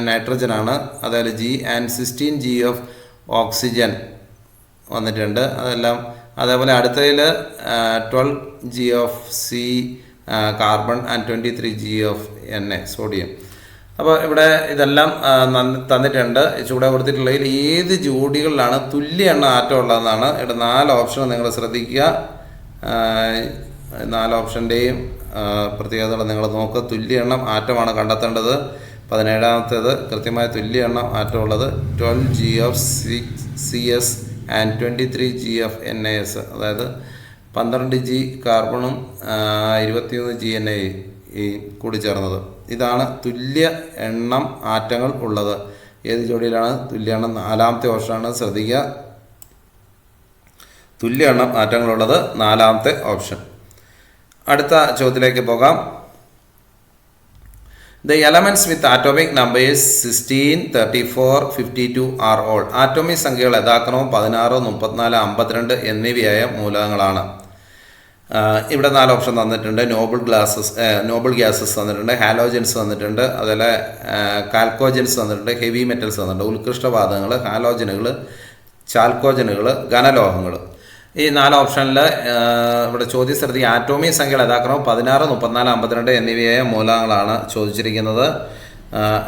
നൈട്രജൻ ആണ്, അതായത് G and 16 G of oxygen വന്നിട്ടുണ്ട്. അതേപോലെ അടുത്തതിൽ 12 G of C carbon and 23 G of Na sodium. അപ്പോൾ ഇവിടെ ഇതെല്ലാം തന്നിട്ടുണ്ട്. ചൂടെ കൊടുത്തിട്ടുള്ളതിൽ ഏത് ജോഡികളിലാണ് തുല്യ എണ്ണ ആറ്റം ഉള്ളതെന്നാണ്. ഇവിടെ 4 ഓപ്ഷൻ നിങ്ങൾ ശ്രദ്ധിക്കുക. 4 ഓപ്ഷൻ്റെയും പ്രത്യേകതകൾ നിങ്ങൾ നോക്കുക. തുല്യ എണ്ണം ആറ്റമാണ് കണ്ടെത്തേണ്ടത്. 17ാമത്തേത് കൃത്യമായ തുല്യ എണ്ണം ആറ്റമുള്ളത് 12 G of CS and 23 G of NaS. അതായത് 12 G കാർബണും 21 G Na ഈ കൂടി ചേർന്നത്. ഇതാണ് തുല്യ എണ്ണം ആറ്റങ്ങൾ ഉള്ളത്. ഏത് ജോഡിയിലാണ് തുല്യ എണ്ണം? 4ാമത്തെ ഓപ്ഷനാണ്, ശ്രദ്ധിക്കുക. തുല്യ എണ്ണം ആറ്റങ്ങളുള്ളത് 4ാമത്തെ ഓപ്ഷൻ. അടുത്ത ചോദ്യത്തിലേക്ക് പോകാം. The elements with atomic numbers 16, 34, 52 are all. Atomic സംഖ്യകൾ യഥാക്രമം 16, 34, 52 എന്നിവയായ മൂലകങ്ങളാണ്. ഇവിടെ 4 ഓപ്ഷൻ തന്നിട്ടുണ്ട്. നോബിൾ ഗ്യാസസ് തന്നിട്ടുണ്ട്, ഹാലോജൻസ് തന്നിട്ടുണ്ട്, അതുപോലെ കാൽക്കോജൻസ് തന്നിട്ടുണ്ട്, ഹെവി മെറ്റൽസ് തന്നിട്ടുണ്ട്. ഉത്കൃഷ്ടവാതകങ്ങൾ, ഹാലോജനുകൾ, ചാൽക്കോജനുകൾ, ഘനലോഹങ്ങൾ. ഈ 4 ഓപ്ഷനിൽ ഇവിടെ ചോദ്യം ശ്രദ്ധിക്കുക. ആറ്റോമിക് സംഖ്യകൾ യഥാക്രമം 16, 34, 52 എന്നിവയായ മൂലകങ്ങളാണ് ചോദിച്ചിരിക്കുന്നത്.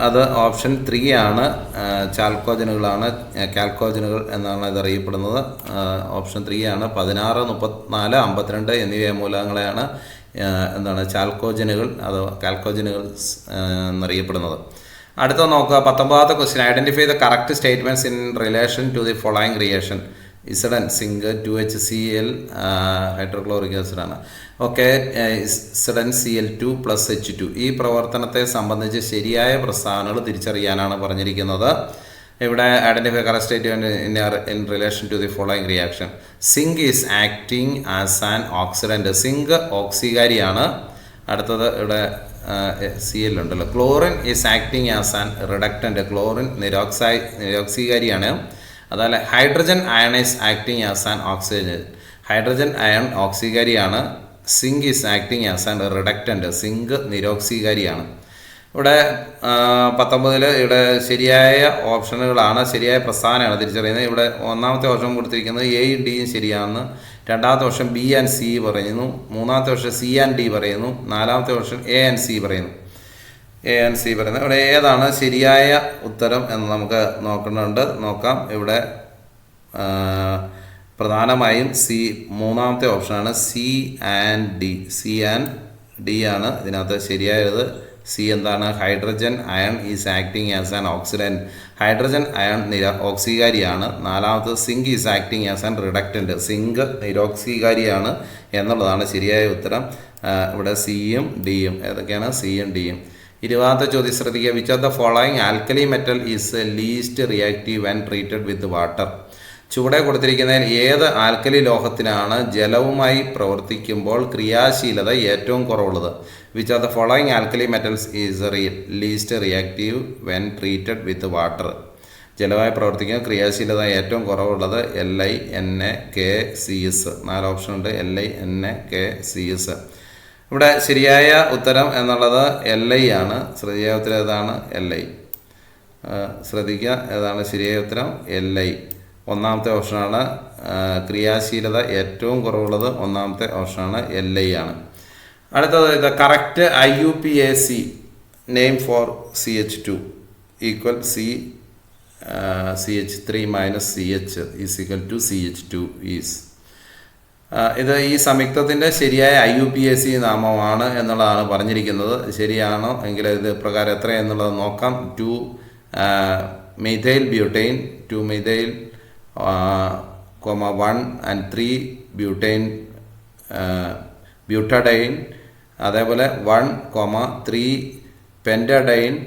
അത് ഓപ്ഷൻ 3 ആണ്. ചാൽക്കോജനുകളാണ്, കാൽക്കോജനുകൾ എന്നാണ് ഇത് അറിയപ്പെടുന്നത്. ഓപ്ഷൻ 3 ആണ്. 16, 34, 52 എന്നിവയായ മൂലകങ്ങളെയാണ് ചാൽക്കോജനുകൾ അഥവാ കാൽക്കോജനുകൾ എന്നറിയപ്പെടുന്നത്. അടുത്ത നോക്കുക. 19ാമത്തെ question. Identify the correct statements in relation to the following reaction. Zn zinc, 2HCl hydrochloric ആസിഡാണ്. ഓക്കെ. ZnCl2 + H2. ഈ പ്രവർത്തനത്തെ സംബന്ധിച്ച് ശരിയായ പ്രസ്താവനകൾ തിരിച്ചറിയാനാണ് പറഞ്ഞിരിക്കുന്നത്. ഇവിടെ identify correct statement in relation to the following reaction. Zinc is acting as an oxidant. Zinc ഓക്സികാരിയാണ്. അടുത്തത് ഇവിടെ Cl ഉണ്ടല്ലോ. Chlorine is acting as an reductant. Chlorine നിരോക്സികാരിയാണ്. അതുപോലെ hydrogen ion is acting as an oxygen. Hydrogen ion ഓക്സികാരിയാണ്. Zinc is acting as an reductant. Zinc നിരോക്സികാരിയാണ്. ഇവിടെ 19ൽ ഇവിടെ ശരിയായ ഓപ്ഷനുകളാണ്, ശരിയായ പ്രസ്താവനയാണ് തിരിച്ചറിയുന്നത്. ഇവിടെ 1ാമത്തെ ഓപ്ഷൻ കൊടുത്തിരിക്കുന്നത് Aയും Dയും ശരിയാണെന്ന്, 2ാമത്തെ ഓപ്ഷൻ B ആൻഡ് C പറയുന്നു, 3ാമത്തെ ഓപ്ഷൻ C ആൻഡ് D പറയുന്നു, 4ാമത്തെ ഓപ്ഷൻ A ആൻഡ് C പറയുന്നു. ഇവിടെ ഏതാണ് ശരിയായ ഉത്തരം എന്ന് നമുക്ക് നോക്കാം. ഇവിടെ പ്രധാനമായും 3ാമത്തെ ഓപ്ഷനാണ്. C ആൻഡ് D ആണ് ഇതിനകത്ത് ശരിയായത്. C എന്താണ്? Hydrogen ion is acting as an oxidant. Hydrogen ion ഓക്സികാരിയാണ്. 4ാമത് zinc is acting as an reductant. Zinc നിരോക്സികാരിയാണ് എന്നുള്ളതാണ് ശരിയായ ഉത്തരം. ഇവിടെ Cയും Dയും ഏതൊക്കെയാണ്? Cയും Dയും. 20ാമത്തെ ചോദ്യം ശ്രദ്ധിക്കുക. Which of the following alkali metal is least reactive and treated with water. ചുവടെ കൊടുത്തിരിക്കുന്നതിൽ ഏത് ആൽക്കലി ലോഹത്തിനാണ് ജലവുമായി പ്രവർത്തിക്കുമ്പോൾ ക്രിയാശീലത ഏറ്റവും കുറവുള്ളത്? Which are the following alkali metals is least reactive when treated with water? ജലവുമായി പ്രവർത്തിക്കുന്ന ക്രിയാശീലത ഏറ്റവും കുറവുള്ളത് LiNaKCl. 4 ഓപ്ഷൻ ഉണ്ട്. LiNaKCl. ഇവിടെ ശരിയായ ഉത്തരം എന്നുള്ളത് Li ആണ്. ശരിയായ ഉത്തരം ഏതാണ്? Li. ശ്രദ്ധിക്കുക, ഏതാണ് ശരിയായ ഉത്തരം? Li. ഒന്നാമത്തെ ഓപ്ഷനാണ്. ക്രിയാശീലത ഏറ്റവും കുറവുള്ളത് ഒന്നാമത്തെ ഓപ്ഷനാണ്, Li ആണ്. അടുത്തത് ഇത് correct IUPAC name for CH2 equal CH3 - CH is equal to CH2 is. ഇത് ഈ സംയുക്തത്തിൻ്റെ ശരിയായ IUPAC നാമമാണ് എന്നുള്ളതാണ് പറഞ്ഞിരിക്കുന്നത്. ശരിയാണോ എങ്കിൽ ഇത് പ്രകാരം എത്രയെന്നുള്ളത് നോക്കാം. 2 methyl butane, 2 methyl, 1 and 3 butane butadiene, അതേപോലെ 1, 3 pentadiene,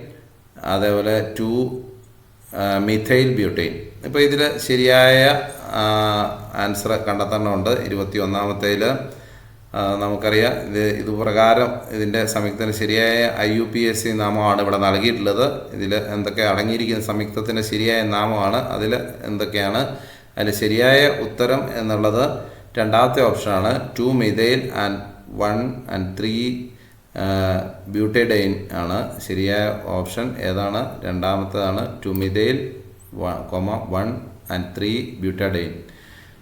അതേപോലെ 2 methyl butane. ഇപ്പോൾ ഇതിൽ ശരിയായ ആൻസർ കണ്ടെത്തേണ്ടതുണ്ട്. 21ാമത്തേൽ നമുക്കറിയാം ഇത് പ്രകാരം ഇതിൻ്റെ സംയുക്തത്തിന് ശരിയായ IUPAC നാമമാണ് ഇവിടെ നൽകിയിട്ടുള്ളത്. ഇതിൽ എന്തൊക്കെ അടങ്ങിയിരിക്കുന്ന സംയുക്തത്തിൻ്റെ ശരിയായ നാമമാണ്, അതിൽ എന്തൊക്കെയാണ്. അതിൽ ശരിയായ ഉത്തരം എന്നുള്ളത് രണ്ടാമത്തെ ഓപ്ഷനാണ്. 2 methyl and 1 and 3 butadiene ആണ് ശരിയായ ഓപ്ഷൻ. ഏതാണ്? രണ്ടാമത്തേതാണ്. 2 methyl, 1 and 3 butadiene.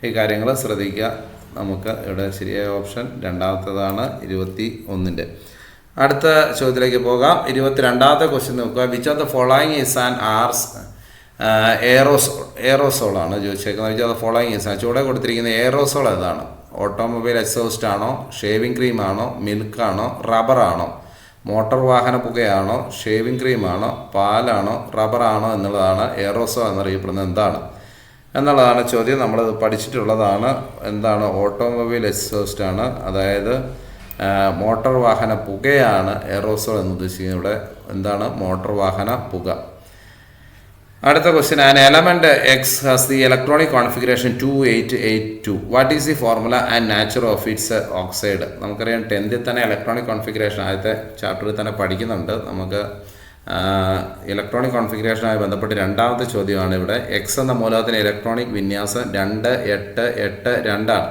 ഈ കാര്യങ്ങൾ ശ്രദ്ധിക്കുക. നമുക്ക് ഇവിടെ ശരിയായ ഓപ്ഷൻ രണ്ടാമത്തേതാണ്, 21ൻ്റെ. അടുത്ത ചോദ്യത്തിലേക്ക് പോകാം. 22ാമത്തെ ക്വസ്റ്റ്യൻ നോക്കുക. Which of the following is an aerosol ആണ് ചോദിച്ചേക്കുന്നത്. Which of the following is ചൂടെ കൊടുത്തിരിക്കുന്ന എയറോസോൾ ഏതാണ്? ഓട്ടോമൊബൈൽ എക്സോസ്റ്റ് ആണോ, ഷേവിംഗ് ക്രീം ആണോ, മിൽക്കാണോ, റബ്ബറാണോ, മോട്ടോർ വാഹന പുകയാണോ, ഷേവിംഗ് ക്രീമാണോ, പാലാണോ, റബ്ബറാണോ എന്നുള്ളതാണ് എയറോസോൾ എന്നറിയപ്പെടുന്നത് എന്താണ് എന്നുള്ളതാണ് ചോദ്യം. നമ്മളത് പഠിച്ചിട്ടുള്ളതാണ്. എന്താണ്? ഓട്ടോമൊബൈൽ എക്സോസ്റ്റ് ആണ്. അതായത് മോട്ടോർ വാഹന പുകയാണ് എയറോസോൾ എന്ന് ഉദ്ദേശിക്കുന്നത്. ഇവിടെ എന്താണ്? മോട്ടോർ വാഹന പുക. അടുത്ത question. An element X has the electronic configuration 2882. What is the formula and nature of its oxide? നമുക്കറിയാം 10th തന്നെ ഇലക്ട്രോണിക് കോൺഫിഗറേഷൻ ആദ്യത്തെ ചാപ്റ്ററിൽ തന്നെ പഠിക്കുന്നുണ്ട്. നമുക്ക് ഇലക്ട്രോണിക് കോൺഫിഗറേഷനുമായി ബന്ധപ്പെട്ട് രണ്ടാമത്തെ ചോദ്യമാണ് ഇവിടെ. എക്സ് എന്ന മൂലകത്തിന് ഇലക്ട്രോണിക് വിന്യാസം 2882 ആണ്.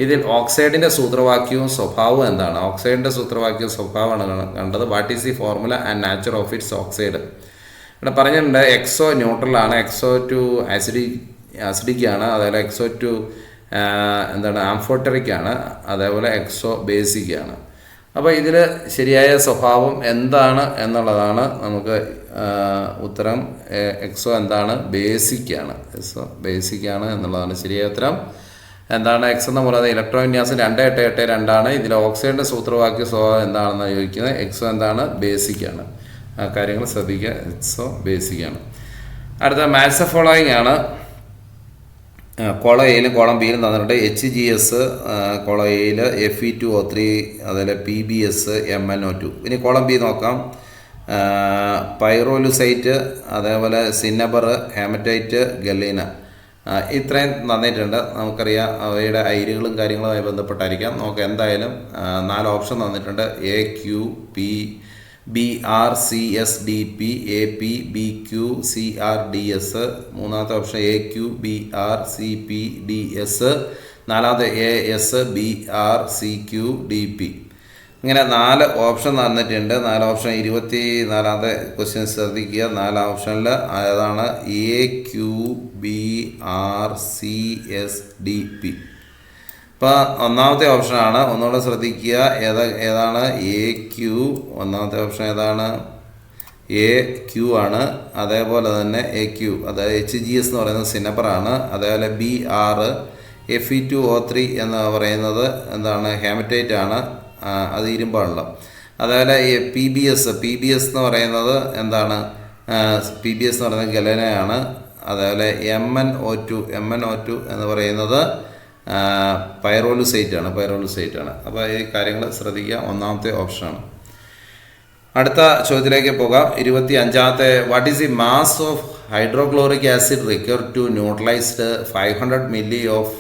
ഇതിൽ ഓക്സൈഡിൻ്റെ സൂത്രവാക്യവും സ്വഭാവവും എന്താണ്? ഓക്സൈഡിൻ്റെ സൂത്രവാക്യവും സ്വഭാവമാണ് കണ്ടത്. What is the formula and nature of its oxide? ഇവിടെ പറഞ്ഞിട്ടുണ്ട് എക്സോ ന്യൂട്രലാണ്, XO2 ആസിഡിക് ആണ്, അതേപോലെ XO2 എന്താണ് ആംഫോട്ടറിക് ആണ്, അതേപോലെ എക്സോ ബേസിക് ആണ്. അപ്പോൾ ഇതിൽ ശരിയായ സ്വഭാവം എന്താണ് എന്നുള്ളതാണ് നമുക്ക് ഉത്തരം. എക്സോ എന്താണ്? ബേസിക് ആണ്. എക്സോ ബേസിക് ആണ് എന്നുള്ളതാണ് ശരിയായ ഉത്തരം. എന്താണ്? എക്സ് എന്ന മൂലം ഇലക്ട്രോൺ വിന്യാസം 2882 ആണ്. ഇതിൽ ഓക്സൈഡിൻ്റെ സൂത്രവാക്യ സ്വഭാവം എന്താണെന്ന് ചോദിക്കുന്നത്. എക്സോ എന്താണ്? ബേസിക് ആണ്. ആ കാര്യങ്ങൾ ശ്രദ്ധിക്കുക. എക്സോ ബേസിക് ആണ്. അടുത്ത മാത്സ് ഫോളോയിങ് ആണ്. കോളം എയിലും കോളം ബിയിലും തന്നിട്ടുണ്ട്. HGS കോളം എയിൽ, Fe2O3, അതുപോലെ PbS, MnO2. ഇനി കോളം ബി നോക്കാം. പൈറോലുസൈറ്റ്, അതേപോലെ സിന്നബർ, ഹെമറ്റൈറ്റ്, ഗലീന. ഇത്രയും തന്നിട്ടുണ്ട്. നമുക്കറിയാം അവയുടെ അയിരുകളും കാര്യങ്ങളുമായി ബന്ധപ്പെട്ടായിരിക്കാം. നമുക്ക് എന്തായാലും 4 ഓപ്ഷൻ തന്നിട്ടുണ്ട്. AQP BRCSDP, AP BQCRDS. മൂന്നാമത്തെ ഓപ്ഷൻ AQBRCPDS. നാലാമത്തെ ASBRCQDP. ഇങ്ങനെ 4 ഓപ്ഷൻ തന്നിട്ടുണ്ട്. 4 ഓപ്ഷൻ 24ാമത്തെ ക്വസ്റ്റ്യൻ ശ്രദ്ധിക്കുക. 4 ഓപ്ഷനിൽ ഏതാണ്? AQBRCSDP. ഇപ്പോൾ ഒന്നാമത്തെ ഓപ്ഷനാണ്. ഒന്നുകൂടെ ശ്രദ്ധിക്കുക. ഏതാണ്? AQ. ഒന്നാമത്തെ ഓപ്ഷൻ ഏതാണ്? AQ ആണ്. അതേപോലെ തന്നെ AQ, അതായത് HGS എന്ന് പറയുന്നത് സിനബറാണ്. അതേപോലെ BR, Fe2O3 എന്ന് പറയുന്നത് എന്താണ്? ഹെമറ്റൈറ്റ് ആണ്. അത് ഇരുമ്പാണല്ലോ. അതേപോലെ PbS എന്ന് പറയുന്നത് എന്താണ്? PbS എന്ന് പറയുന്നത് ഗലനയാണ്. അതേപോലെ MnO2 എന്ന് പറയുന്നത് പൈറോലുസൈറ്റ് ആണ്. അപ്പോൾ ഈ കാര്യങ്ങൾ ശ്രദ്ധിക്കുക. ഒന്നാമത്തെ ഓപ്ഷനാണ്. അടുത്ത ചോദ്യത്തിലേക്ക് പോകാം. 25ാമത്തെ, what is the mass of hydrochloric acid required to neutralised 500 milli of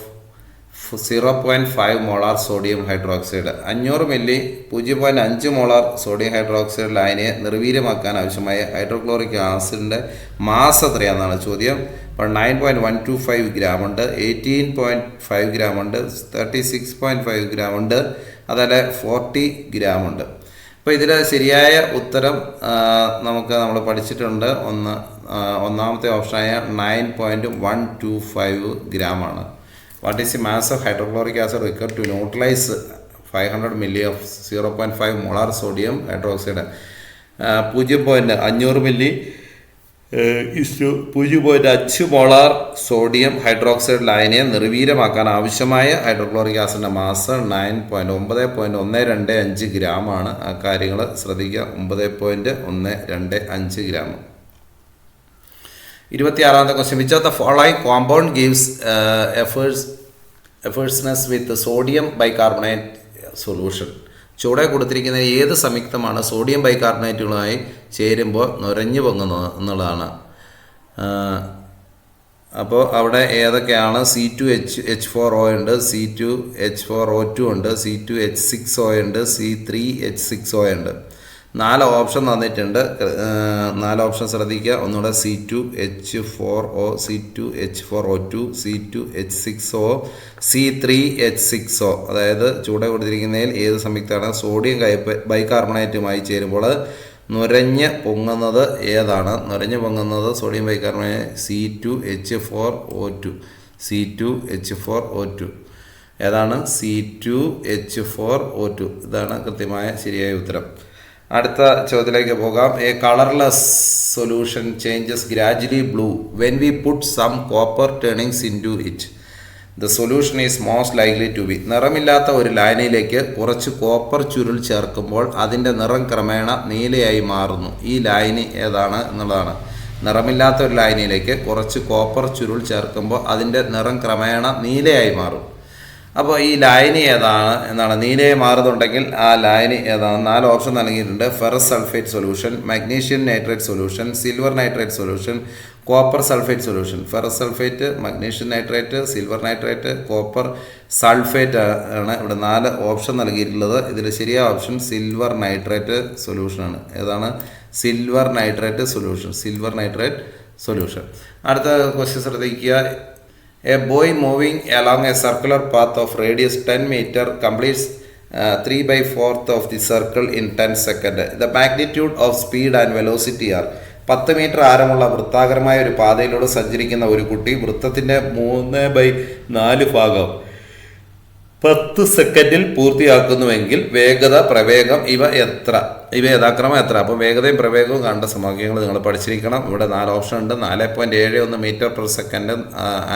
0.5 molar sodium hydroxide. 500 milli 0.5 molar sodium hydroxide ലായനിയെ നിർവീര്യമാക്കാൻ ആവശ്യമായ ഹൈഡ്രോക്ലോറിക് ആസിഡിൻ്റെ മാസ് എത്രയാണെന്നാണ് ചോദ്യം. അപ്പോൾ 9.125 ഗ്രാം ഉണ്ട്, 18.5 ഗ്രാം ഉണ്ട്, 36.5 ഗ്രാം ഉണ്ട്, അതല്ല 40 ഗ്രാം ഉണ്ട്. അപ്പോൾ ഇതിൽ ശരിയായ ഉത്തരം നമ്മൾ പഠിച്ചിട്ടുണ്ട്. ഒന്നാമത്തെ ഓപ്ഷനായ 9.125 ഗ്രാമാണ്. What is the mass of hydrochloric acid required to neutralise 500 milli of 0.5 molar sodium hydroxide? 500 milli 0.5 molar sodium hydroxide ലായനിയെ നിർവീര്യമാക്കാൻ ആവശ്യമായ ഹൈഡ്രോക്ലോറിക് ആസിഡിൻ്റെ മാസ് 9.1225 ഗ്രാമാണ്. ആ കാര്യങ്ങൾ ശ്രദ്ധിക്കുക. 9.125 ഗ്രാം. 26ാമത്തെ question, which of the following compound gives effervescence with sodium bicarbonate solution? ചുവടെ കൊടുത്തിരിക്കുന്ന ഏത് സംയുക്തമാണ് സോഡിയം ബൈകാർബണേറ്റുകളുമായി ചേരുമ്പോൾ നുരഞ്ഞു പൊങ്ങുന്നത് എന്നുള്ളതാണ്. അപ്പോൾ അവിടെ ഏതൊക്കെയാണ്? C2H4O ഉണ്ട്, C2H4O2 ഉണ്ട്, C2H6O ഉണ്ട്, C3H6O ഉണ്ട്. 4 ഓപ്ഷൻ തന്നിട്ടുണ്ട്. 4 ഓപ്ഷൻ ശ്രദ്ധിക്കുക. ഒന്നുകൂടെ C2H4O, C2H4O2, C2H6O, C3H6O. അതായത് ചൂടെ കൊടുത്തിരിക്കുന്നതിൽ ഏത് സംയുക്തമാണ് സോഡിയം ബൈകാർബണേറ്റുമായി ചേരുമ്പോൾ നുരഞ്ഞ് പൊങ്ങുന്നത് ഏതാണ്? നുരഞ്ഞ് പൊങ്ങുന്നത് സോഡിയം ബൈകാർബണേറ്റ് C2H4O2. C2H4O2 ഏതാണ്? C2H4O2. ഇതാണ് കൃത്യമായ ശരിയായ ഉത്തരം. അടുത്ത ചോദ്യത്തിലേക്ക് പോകാം. A colourless solution changes gradually blue when we put some copper turnings into it. The solution is most likely to be. നിറമില്ലാത്ത ഒരു ലായനിയിലേക്ക് കുറച്ച് കോപ്പർ ചുരുൾ ചേർക്കുമ്പോൾ അതിൻ്റെ നിറം ക്രമേണ നീലയായി മാറുന്നു. ഈ ലായനി ഏതാണ് എന്നുള്ളതാണ്. നിറമില്ലാത്ത ഒരു ലായനിയിലേക്ക് കുറച്ച് കോപ്പർ ചുരുൾ ചേർക്കുമ്പോൾ അതിൻ്റെ നിറം ക്രമേണ നീലയായി മാറും. അപ്പോൾ ഈ ലായനി ഏതാണ് എന്നാണ്. നീലയെ മാറുന്നുണ്ടെങ്കിൽ ആ ലായനി ഏതാണ്? 4 ഓപ്ഷൻ നൽകിയിട്ടുണ്ട്. Ferrous sulphate solution, magnesium nitrate solution, silver nitrate solution, copper sulphate solution. Ferrous sulphate, magnesium nitrate, silver nitrate, copper sulphate ആണ് ഇവിടെ 4 ഓപ്ഷൻ നൽകിയിട്ടുള്ളത്. ഇതിൽ ശരിയായ ഓപ്ഷൻ സിൽവർ നൈട്രേറ്റ് സൊല്യൂഷനാണ്. ഏതാണ്? Silver nitrate solution. Silver nitrate solution. അടുത്ത question ശ്രദ്ധിക്കുക. A boy moving along a circular path of radius 10 meter completes 3/4 of the circle in 10 seconds. The magnitude of speed and velocity are. 10 metre ആരമുള്ള വൃത്താകാരമായ ഒരു പാതയിലൂടെ സഞ്ചരിക്കുന്ന ഒരു കുട്ടി വൃത്തത്തിൻ്റെ 3/4 ഭാഗം 10 സെക്കൻഡിൽ പൂർത്തിയാക്കുന്നുവെങ്കിൽ വേഗത, പ്രവേഗം ഇവ യഥാക്രമം എത്ര? അപ്പോൾ വേഗതയും പ്രവേഗവും കണ്ട സമവാക്യങ്ങൾ നിങ്ങൾ പഠിച്ചിരിക്കണം. ഇവിടെ 4 ഓപ്ഷൻ ഉണ്ട്. 4.71 metre per second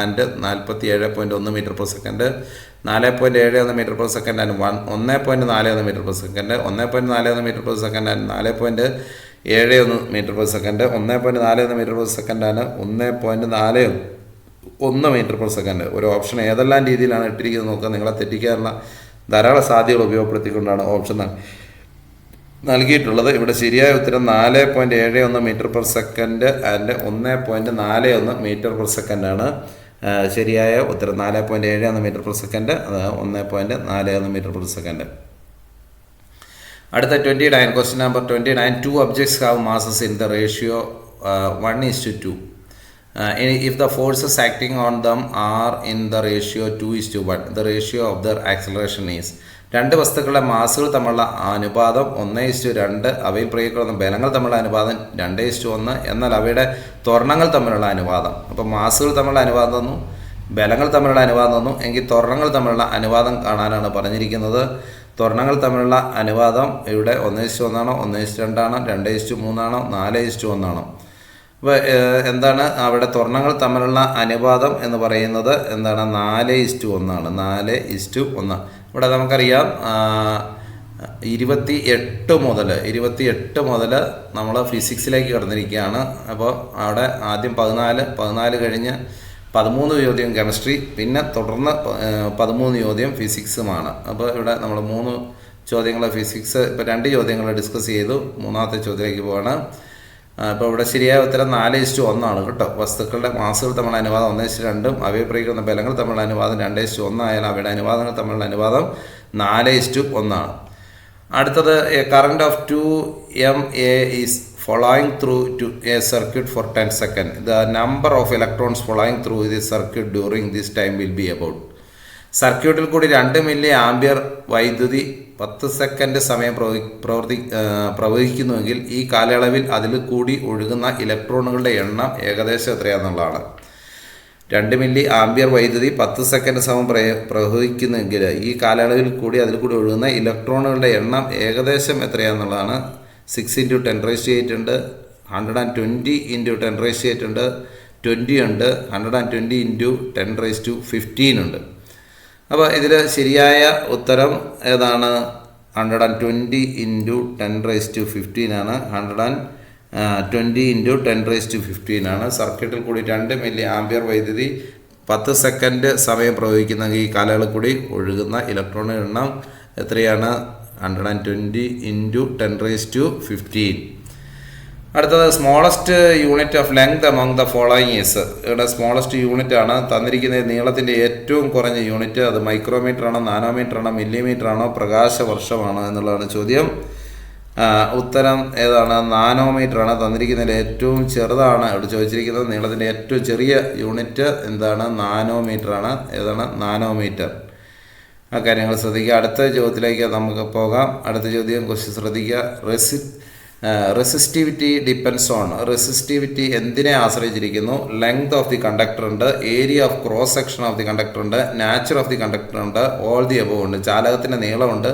and 47.1 metre per second, 4.71 metre per second and 1.41 metre per second, 1.41 metre per second and 4.71 metre per second, 1.41 metre per second ആണ് 1.41 മീറ്റർ പെർ സെക്കൻഡ്. ഒരു ഓപ്ഷൻ ഏതെല്ലാം രീതിയിലാണ് ഇട്ടിരിക്കുന്നത് നോക്കുക. നിങ്ങളെ തെറ്റിക്കാനുള്ള ധാരാളം സാധ്യതകൾ ഉപയോഗപ്പെടുത്തിക്കൊണ്ടാണ് ഓപ്ഷൻ നൽകിയിട്ടുള്ളത്. ഇവിടെ ശരിയായ ഉത്തരം 4.71 metre per second and 1.41 metre per second ആണ്. ശരിയായ ഉത്തരം 4.71 മീറ്റർ പെർ സെക്കൻഡ്, അത് 1.41 മീറ്റർ പെർ സെക്കൻഡ്. അടുത്ത 29, question number 29. 2 objects have masses in the ratio 1:2. If the forces acting on them are in the ratio 2:1, the ratio of their acceleration is. 2 വസ്തുക്കളുടെ മാസുകൾ തമ്മിലുള്ള അനുപാതം 1:2. അവയിൽ പ്രയോഗിക്കുന്ന ബലങ്ങൾ തമ്മിലുള്ള അനുപാതം 2:1. എന്നാൽ അവയുടെ ത്വരണങ്ങൾ തമ്മിലുള്ള അനുപാതം, അപ്പോൾ മാസുകൾ തമ്മിലുള്ള അനുപാതം തന്നു, ബലങ്ങൾ തമ്മിലുള്ള അനുപാതം തന്നു, എങ്കിൽ ത്വരണങ്ങൾ തമ്മിലുള്ള അനുപാതം കാണാനാണ് പറഞ്ഞിരിക്കുന്നത്. ത്വരണങ്ങൾ തമ്മിലുള്ള അനുപാതം ഇവിടെ 1:1 ആണോ, 1:2 ആണോ, 2:3 ആണോ, 4:1 ആണോ? അപ്പോൾ എന്താണ് അവിടെ ത്വരണങ്ങൾ തമ്മിലുള്ള അനുപാതം എന്ന് പറയുന്നത്? എന്താണ്? 4:1 ആണ്. 4:1. ഇവിടെ നമുക്കറിയാം 28 മുതൽ നമ്മൾ ഫിസിക്സിലേക്ക് കടന്നിരിക്കുകയാണ്. അപ്പോൾ അവിടെ ആദ്യം 14 കഴിഞ്ഞ് 13 ചോദ്യം കെമിസ്ട്രി, പിന്നെ തുടർന്ന് 13 ചോദ്യം ഫിസിക്സുമാണ്. അപ്പോൾ ഇവിടെ നമ്മൾ ചോദ്യങ്ങൾ ഫിസിക്സ് ഇപ്പോൾ 2 ചോദ്യങ്ങൾ ഡിസ്കസ് ചെയ്തു. മൂന്നാമത്തെ ചോദ്യത്തിലേക്ക് പോവാണ്. ഇപ്പോൾ ഇവിടെ ശരിയായ ഉത്തരം 4:1 കേട്ടോ. വസ്തുക്കളുടെ മാസുകൾ തമ്മിലുള്ള അനുപാതം 1:2, അവയെ പ്രയോഗിക്കുന്ന ബലങ്ങൾ തമ്മിലുള്ള അനുപാതം 2:1 ആയാലും അവയുടെ അനുപാതങ്ങൾ തമ്മിലുള്ള അനുപാതം 4:1. അടുത്തത് A current of 2 MA is following through to a circuit for 10 seconds. The number of electrons following through this circuit during this time will be about. സർക്യൂട്ടിൽ കൂടി 2 മില്ലി ആംപിയർ വൈദ്യുതി 10 സെക്കൻഡ് സമയം പ്രവഹിക്കുന്നുവെങ്കിൽ ഈ കാലയളവിൽ അതിൽ കൂടി ഒഴുകുന്ന ഇലക്ട്രോണുകളുടെ എണ്ണം ഏകദേശം എത്രയാണെന്നുള്ളതാണ്. 2 മില്ലി ആംപിയർ വൈദ്യുതി 10 സെക്കൻഡ് സമയം പ്രവഹിക്കുന്നെങ്കിൽ ഈ കാലയളവിൽ കൂടി അതിൽ കൂടി ഒഴുകുന്ന ഇലക്ട്രോണുകളുടെ എണ്ണം ഏകദേശം എത്രയാണെന്നുള്ളതാണ്. 6 × 10⁸ ഉണ്ട്, 120 × 10⁸ ഉണ്ട്, 20 ഉണ്ട്, 120 × 10⁻15 ഉണ്ട്. അപ്പോൾ ഇതിൽ ശരിയായ ഉത്തരം ഏതാണ്? 120 × 10⁻15 ആണ്. 120 × 10⁻15 ആണ്. സർക്യൂട്ടിൽ കൂടി 2 മില്ലി ആംപിയർ വൈദ്യുതി 10 സെക്കൻഡ് സമയം പ്രവഹിക്കുന്ന ഈ കാലയളവിൽ കൂടി ഒഴുകുന്ന ഇലക്ട്രോണുകളുടെ എണ്ണം എത്രയാണ്? 120 × 10⁻15. അടുത്തത് smallest unit of length among the following is. ഇവിടെ സ്മോളസ്റ്റ് യൂണിറ്റ് ആണ് തന്നിരിക്കുന്ന നീളത്തിൻ്റെ ഏറ്റവും കുറഞ്ഞ യൂണിറ്റ്. അത് മൈക്രോമീറ്റർ ആണോ, നാനോമീറ്റർ ആണോ, മില്ലിമീറ്റർ ആണോ, പ്രകാശവർഷമാണോ എന്നുള്ളതാണ് ചോദ്യം. ഉത്തരം ഏതാണ്? നാനോമീറ്റർ ആണ്. തന്നിരിക്കുന്നതിൽ ഏറ്റവും ചെറുതാണ് ഇവിടെ ചോദിച്ചിരിക്കുന്നത്. നീളത്തിൻ്റെ ഏറ്റവും ചെറിയ യൂണിറ്റ് എന്താണ്? നാനോമീറ്റർ ആണ്. ഏതാണ്? നാനോമീറ്റർ. ആ കാര്യങ്ങൾ ശ്രദ്ധിക്കുക. അടുത്ത ചോദ്യത്തിലേക്ക് നമുക്ക് പോകാം. അടുത്ത ചോദ്യം ക്വസ്റ്റ്യൻ ശ്രദ്ധിക്കുക. Resistivity depends on. റെസിസ്റ്റിവിറ്റി എന്തിനെ ആശ്രയിച്ചിരിക്കുന്നു? ലെങ്ത് ഓഫ് ദി കണ്ടക്ടർ ഉണ്ട്, area of cross section of the conductor ഉണ്ട്, നാച്ചർ ഓഫ് ദി കണ്ടക്ടർ ഉണ്ട്, ഓൾ ദി എബോവ് ഉണ്ട്. ചാലകത്തിൻ്റെ നീളമുണ്ട്,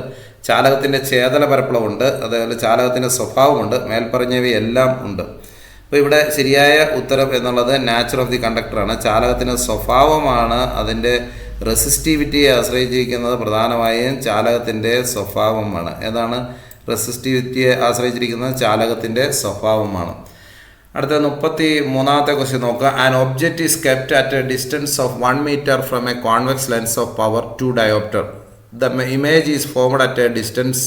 ചാലകത്തിൻ്റെ ചേതന പരപ്പളവുണ്ട്, അതേപോലെ ചാലകത്തിൻ്റെ സ്വഭാവമുണ്ട്. മേൽപ്പറഞ്ഞവയെല്ലാം ഉണ്ട്. അപ്പോൾ ഇവിടെ ശരിയായ ഉത്തരം എന്നുള്ളത് നാച്ചർ ഓഫ് ദി കണ്ടക്ടറാണ്. ചാലകത്തിൻ്റെ സ്വഭാവമാണ് അതിൻ്റെ റെസിസ്റ്റിവിറ്റിയെ ആശ്രയിച്ചിരിക്കുന്നത്. പ്രധാനമായും ചാലകത്തിൻ്റെ സ്വഭാവമാണ്. ഏതാണ്? റെസിസ്റ്റിവിറ്റിയെ ആശ്രയിച്ചിരിക്കുന്നത് ചാലകത്തിൻ്റെ സ്വഭാവമാണ്. അടുത്ത 33ാമത്തെ ക്വസ്റ്റ്യൻ നോക്കുക. An object is kept at a distance of 1 metre from a convex lens of power 2 dioptre. The image is formed at a distance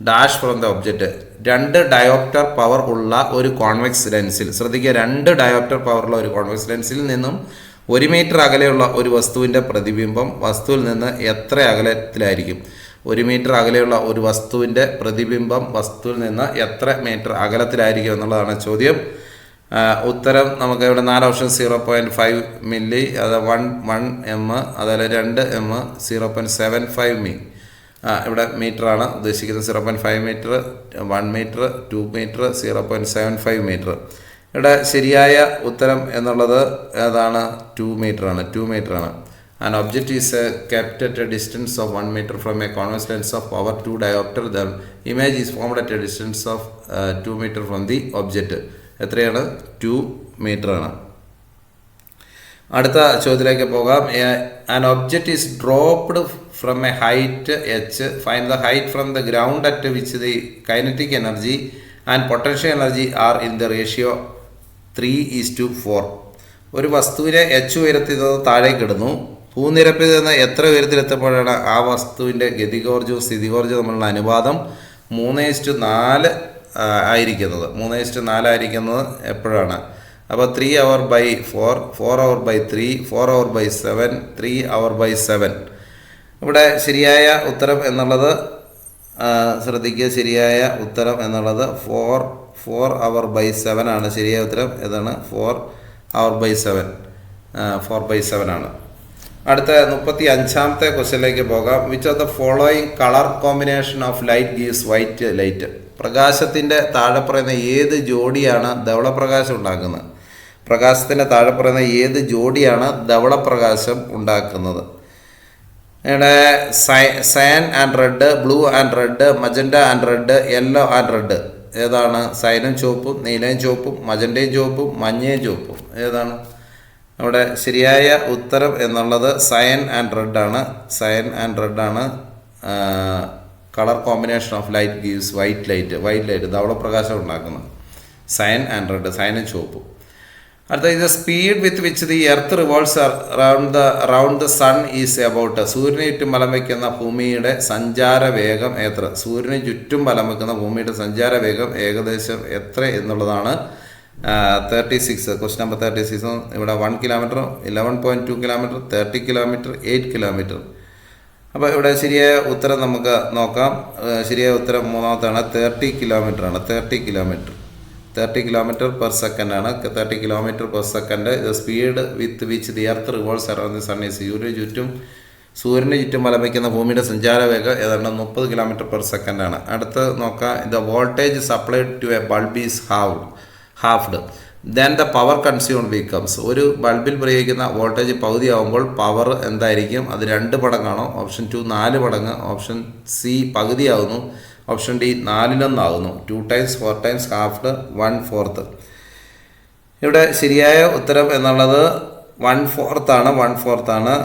dash from the object. 2 dioptre power ഉള്ള ഒരു കോൺവെക്സ് ലെൻസിൽ, ശ്രദ്ധിക്കുക, 2 dioptre പവറുള്ള ഒരു convex ലെൻസിൽ നിന്നും 1 metre അകലെയുള്ള ഒരു വസ്തുവിൻ്റെ പ്രതിബിംബം വസ്തുവിൽ നിന്ന് എത്ര അകലത്തിലായിരിക്കും? 1 മീറ്റർ അകലെയുള്ള ഒരു വസ്തുവിൻ്റെ പ്രതിബിംബം വസ്തുവിൽ നിന്ന് എത്ര മീറ്റർ അകലത്തിലായിരിക്കും എന്നുള്ളതാണ് ചോദ്യം. ഉത്തരം നമുക്ക് ഇവിടെ 4 ഓപ്ഷൻ. 0.5 മില്ലി, അത് 1 m, അതുപോലെ 2 m, 0.75 മീ. ഇവിടെ മീറ്ററാണ് ഉദ്ദേശിക്കുന്നത്. 0.5 മീറ്റർ, 1 മീറ്റർ, 2 മീറ്റർ, 0.75 മീറ്റർ. ഇവിടെ ശരിയായ ഉത്തരം എന്നുള്ളത് ഏതാണ്? 2 മീറ്ററാണ്. 2 മീറ്ററാണ്. An object is kept at a distance of 1 meter from a convex lens of power 2 diopter. The image is formed at a distance of 2 meter from the object. എത്രയാണ്? 2 മീറ്ററാണ്. അടുത്ത ചോദ്യത്തിലേക്ക് പോകാം. An object is dropped from a height h. Find the height from the ground at which the kinetic energy and potential energy are in the ratio 3:4. ഒരു വസ്തുവിനെ h ഉയരത്തിൽ നിന്ന് താഴേക്ക് ഇടുന്നു. ഭൂനിരപ്പിൽ നിന്ന് എത്ര ഉയരത്തിലെത്തുമ്പോഴാണ് ആ വസ്തുവിൻ്റെ ഗതികോർജവും സ്ഥിതികോർജവും തമ്മിലുള്ള അനുപാതം 3:4 ആയിരിക്കുന്നത്? 3:4 ആയിരിക്കുന്നത് എപ്പോഴാണ്? അപ്പോൾ 3 hour by 4, 4 hour by 3, 4 hour by 7, 3 hour by 7. ഇവിടെ ശരിയായ ഉത്തരം എന്നുള്ളത് ശ്രദ്ധിക്കുക. ശരിയായ ഉത്തരം എന്നുള്ളത് 4 hour by 7 ആണ്. ശരിയായ ഉത്തരം ഏതാണ്? 4 hour by 7. 4/7 ആണ്. അടുത്ത 35ാമത്തെ ക്വസ്റ്റ്യനിലേക്ക് പോകാം. Which of the following colour combination of light gives white light. പ്രകാശത്തിൻ്റെ താഴെ പറയുന്ന ഏത് ജോഡിയാണ് ധവളപ്രകാശം ഉണ്ടാക്കുന്നത്? പ്രകാശത്തിൻ്റെ താഴെ പറയുന്ന ഏത് ജോഡിയാണ് ധവളപ്രകാശം ഉണ്ടാക്കുന്നത്? ഇവിടെ cyan and red, blue and red, magenta and red, yellow and red. ഏതാണ്? സയനും ചുവപ്പും, നീലയും ചുവപ്പും, മജൻഡയും ചുവപ്പും, മഞ്ഞയും ചുവപ്പും. ഏതാണ്? അവിടെ ശരിയായ ഉത്തരം എന്നുള്ളത് സയൻ ആൻഡ് റെഡ് ആണ്. സയൻ ആൻഡ് റെഡ് ആണ്. Colour combination of light gives white light. White light ധവളപ്രകാശം ഉണ്ടാക്കുന്നത് സയൻ ആൻഡ് റെഡ്, സയനും ചുവപ്പും. അടുത്ത ഇത് speed with which the earth revolves around the sun is about. സൂര്യന് ചുറ്റും വലം വയ്ക്കുന്ന ഭൂമിയുടെ സഞ്ചാര വേഗം എത്ര? സൂര്യന് ചുറ്റും വലം വയ്ക്കുന്ന ഭൂമിയുടെ സഞ്ചാര വേഗം ഏകദേശം എത്ര എന്നുള്ളതാണ് 36. Question number 36. ഇവിടെ 1 കിലോമീറ്റർ, 11.2 കിലോമീറ്റർ, 30 കിലോമീറ്റർ, 8 കിലോമീറ്റർ. അപ്പോൾ ഇവിടെ ശരിയായ ഉത്തരം നമുക്ക് നോക്കാം. ശരിയായ ഉത്തരം മൂന്നാമത്താണ് 30 കിലോമീറ്റർ ആണ്. 30 കിലോമീറ്റർ പെർ സെക്കൻഡ് ആണ്. 30 കിലോമീറ്റർ പെർ സെക്കൻഡ്. ഇത് speed with which the earth revolves around the sun is. സൂര്യന് ചുറ്റും വലം വയ്ക്കുന്ന ഭൂമിയുടെ സഞ്ചാര വേഗം ഏതാണ്ട് 30 കിലോമീറ്റർ പെർ സെക്കൻഡ് ആണ്. അടുത്ത് നോക്കാം. The voltage supplied to a bulb is halved then the power consumed becomes. ഒരു ബൾബിൽ പ്രയോഗിക്കുന്ന വോൾട്ടേജ് പകുതിയാവുമ്പോൾ പവർ എന്തായിരിക്കും? അത് 2 മടങ്ങാണോ? ഓപ്ഷൻ 2 4 മടങ്ങ്. ഓപ്ഷൻ സി പകുതിയാവുന്നു. Option D 4/1 2 times 4 times halved 1/4. ഇവിടെ ശരിയായ ഉത്തരം എന്നുള്ളത് 1/4 ആണ്. 1/4 ആണ്.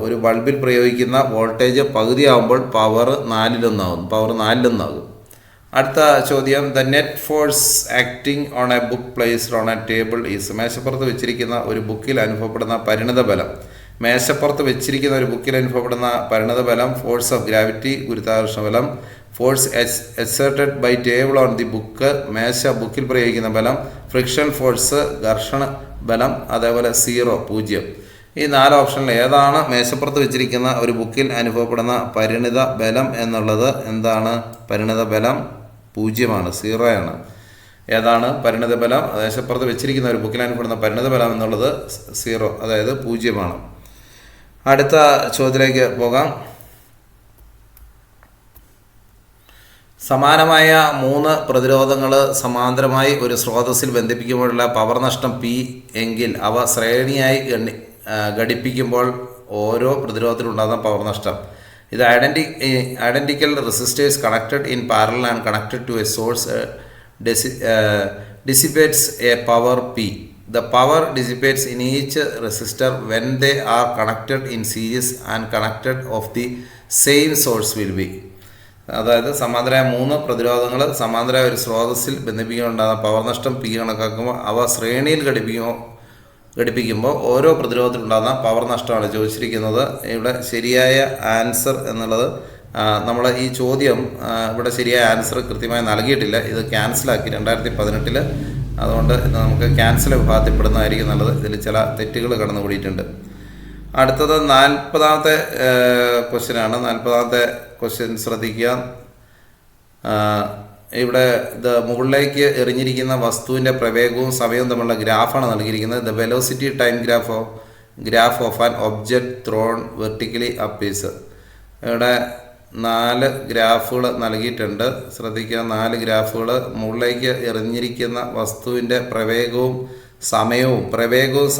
ഒരു ബൾബിൽ പ്രയോഗിക്കുന്ന വോൾട്ടേജ് പകുതിയാവുമ്പോൾ പവർ 4/1 ആകും. അടുത്ത ചോദ്യം. The net force acting on A book placed on A table is. മേശപ്പുറത്ത് വെച്ചിരിക്കുന്ന ഒരു ബുക്കിൽ അനുഭവപ്പെടുന്ന പരിണിത ബലം. ഫോഴ്സ് ഓഫ് ഗ്രാവിറ്റി, ഗുരുത്വാകർഷണ ബലം. Force exerted by table on the book, ബുക്കിൽ പ്രയോഗിക്കുന്ന ബലം. ഫ്രിക്ഷൻ ഫോഴ്സ്, ഘർഷണ ബലം. അതേപോലെ 0. ഈ 4 ഓപ്ഷനിൽ ഏതാണ് മേശപ്പുറത്ത് വെച്ചിരിക്കുന്ന ഒരു ബുക്കിൽ അനുഭവപ്പെടുന്ന പരിണിത ബലം എന്നുള്ളത്? എന്താണ് പരിണിത ബലം? 0 0 ഏതാണ് പരിണിത ബലം? മേശപ്പുറത്ത് വെച്ചിരിക്കുന്ന ഒരു ബുക്കിൽ അനുഭവപ്പെടുന്ന പരിണിത ബലം എന്നുള്ളത് 0, അതായത് 0. അടുത്ത ചോദ്യത്തിലേക്ക് പോകാം. സമാനമായ 3 പ്രതിരോധങ്ങൾ സമാന്തരമായി ഒരു സ്രോതസ്സിൽ ബന്ധിപ്പിക്കുമ്പോഴുള്ള പവർ നഷ്ടം P എങ്കിൽ അവ ശ്രേണിയായി ഘടിപ്പിക്കുമ്പോൾ ഓരോ പ്രതിരോധത്തിലുണ്ടാകുന്ന പവർ നഷ്ടം. ഇത് identical resistors connected in parallel and connected to a source dissipates a power P. The power dissipates in each resistor when they are connected in series and connected of the same source will be. അതായത് സമാന്തരമായ 3 പ്രതിരോധങ്ങൾ സമാന്തരമായ ഒരു സ്രോതസ്സിൽ ബന്ധിപ്പിക്കുന്നുണ്ടാകുന്ന power നഷ്ടം P കണക്കാക്കുമ്പോൾ അവ ശ്രേണിയിൽ ഘടിപ്പിക്കുമ്പോൾ ഓരോ പ്രതിരോധത്തിലുണ്ടാകുന്ന പവർ നഷ്ടമാണ് ചോദിച്ചിരിക്കുന്നത്. ഇവിടെ ശരിയായ ആൻസർ എന്നുള്ളത് നമ്മൾ ഈ ചോദ്യം ഇവിടെ ശരിയായ ആൻസർ കൃത്യമായി നൽകിയിട്ടില്ല. ഇത് ക്യാൻസലാക്കി 2018. അതുകൊണ്ട് ഇത് നമുക്ക് ക്യാൻസൽ വിഭാഗത്തിൽപ്പെടുന്നതായിരിക്കും നല്ലത്. ഇതിൽ ചില തെറ്റുകൾ കടന്നുകൂടിയിട്ടുണ്ട്. അടുത്തത് 40ാമത്തെ ക്വസ്റ്റ്യനാണ്. 40ാമത്തെ ക്വസ്റ്റ്യൻ ശ്രദ്ധിക്കുക. ഇവിടെ ഇത് മുകളിലേക്ക് എറിഞ്ഞിരിക്കുന്ന വസ്തുവിൻ്റെ പ്രവേഗവും സമയവും തമ്മിലുള്ള ഗ്രാഫാണ് നൽകിയിരിക്കുന്നത്. The velocity time graph of an object thrown vertically up is. ഇവിടെ 4 ഗ്രാഫുകൾ നൽകിയിട്ടുണ്ട്. ശ്രദ്ധിക്കുക. 4 ഗ്രാഫുകൾ മുകളിലേക്ക് എറിഞ്ഞിരിക്കുന്ന വസ്തുവിൻ്റെ പ്രവേഗവും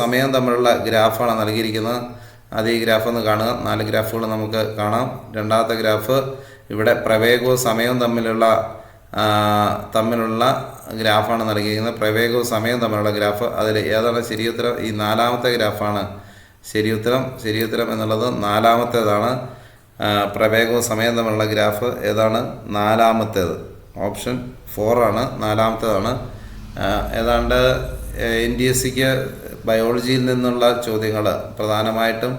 സമയവും തമ്മിലുള്ള ഗ്രാഫാണ് നൽകിയിരിക്കുന്നത്. അത് ഈ ഗ്രാഫ് ഒന്ന് കാണുക. 4 ഗ്രാഫുകൾ നമുക്ക് കാണാം. രണ്ടാമത്തെ ഗ്രാഫ് ഇവിടെ പ്രവേഗവും സമയവും തമ്മിലുള്ള ഗ്രാഫാണ് നൽകിയിരിക്കുന്നത്. പ്രവേഗവും സമയവും തമ്മിലുള്ള ഗ്രാഫ്. അതിൽ ഏതാണ് ശരിയുത്തരം? ഈ 4ാമത്തെ ഗ്രാഫാണ് ശരിയുത്തരം എന്നുള്ളത് 4ാമത്തേതാണ്. പ്രവേഗവും സമയവും തമ്മിലുള്ള ഗ്രാഫ് ഏതാണ്? 4ാമത്തേത്. ഓപ്ഷൻ 4 ആണ്. 4ാമത്തേതാണ്. ഏതാണ്ട് NDSCക്ക് ബയോളജിയിൽ നിന്നുള്ള ചോദ്യങ്ങൾ പ്രധാനമായിട്ടും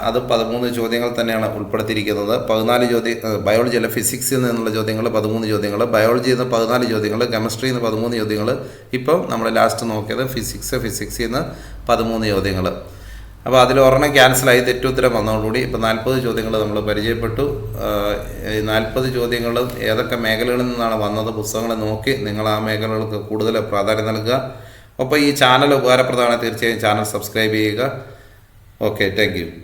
അത് 13 ചോദ്യങ്ങൾ തന്നെയാണ് ഉൾപ്പെടുത്തിയിരിക്കുന്നത്. 14 ബയോളജി അല്ല, ഫിസിക്സിൽ നിന്നുള്ള ചോദ്യങ്ങൾ 13 ചോദ്യങ്ങൾ, ബയോളജിയിൽ നിന്ന് 14 ചോദ്യങ്ങൾ, കെമിസ്ട്രിയിൽ നിന്ന് 13 ചോദ്യങ്ങൾ. ഇപ്പോൾ നമ്മൾ ലാസ്റ്റ് നോക്കിയത് ഫിസിക്സിൽ നിന്ന് 13 ചോദ്യങ്ങൾ. അപ്പോൾ അതിൽ ഒരെണ്ണം ക്യാൻസലായി, തെറ്റുത്തരം വന്നതോടുകൂടി ഇപ്പോൾ 40 ചോദ്യങ്ങൾ നമ്മൾ പരിചയപ്പെട്ടു. ഈ 40 ചോദ്യങ്ങളും ഏതൊക്കെ മേഖലകളിൽ നിന്നാണ് വന്നത് പുസ്തകങ്ങൾ നോക്കി നിങ്ങൾ ആ മേഖലകൾക്ക് കൂടുതൽ പ്രാധാന്യം നൽകുക. ഒപ്പം ഈ ചാനൽ ഉപകാരപ്രദമാണ്. തീർച്ചയായും ചാനൽ സബ്സ്ക്രൈബ് ചെയ്യുക. Okay, thank you.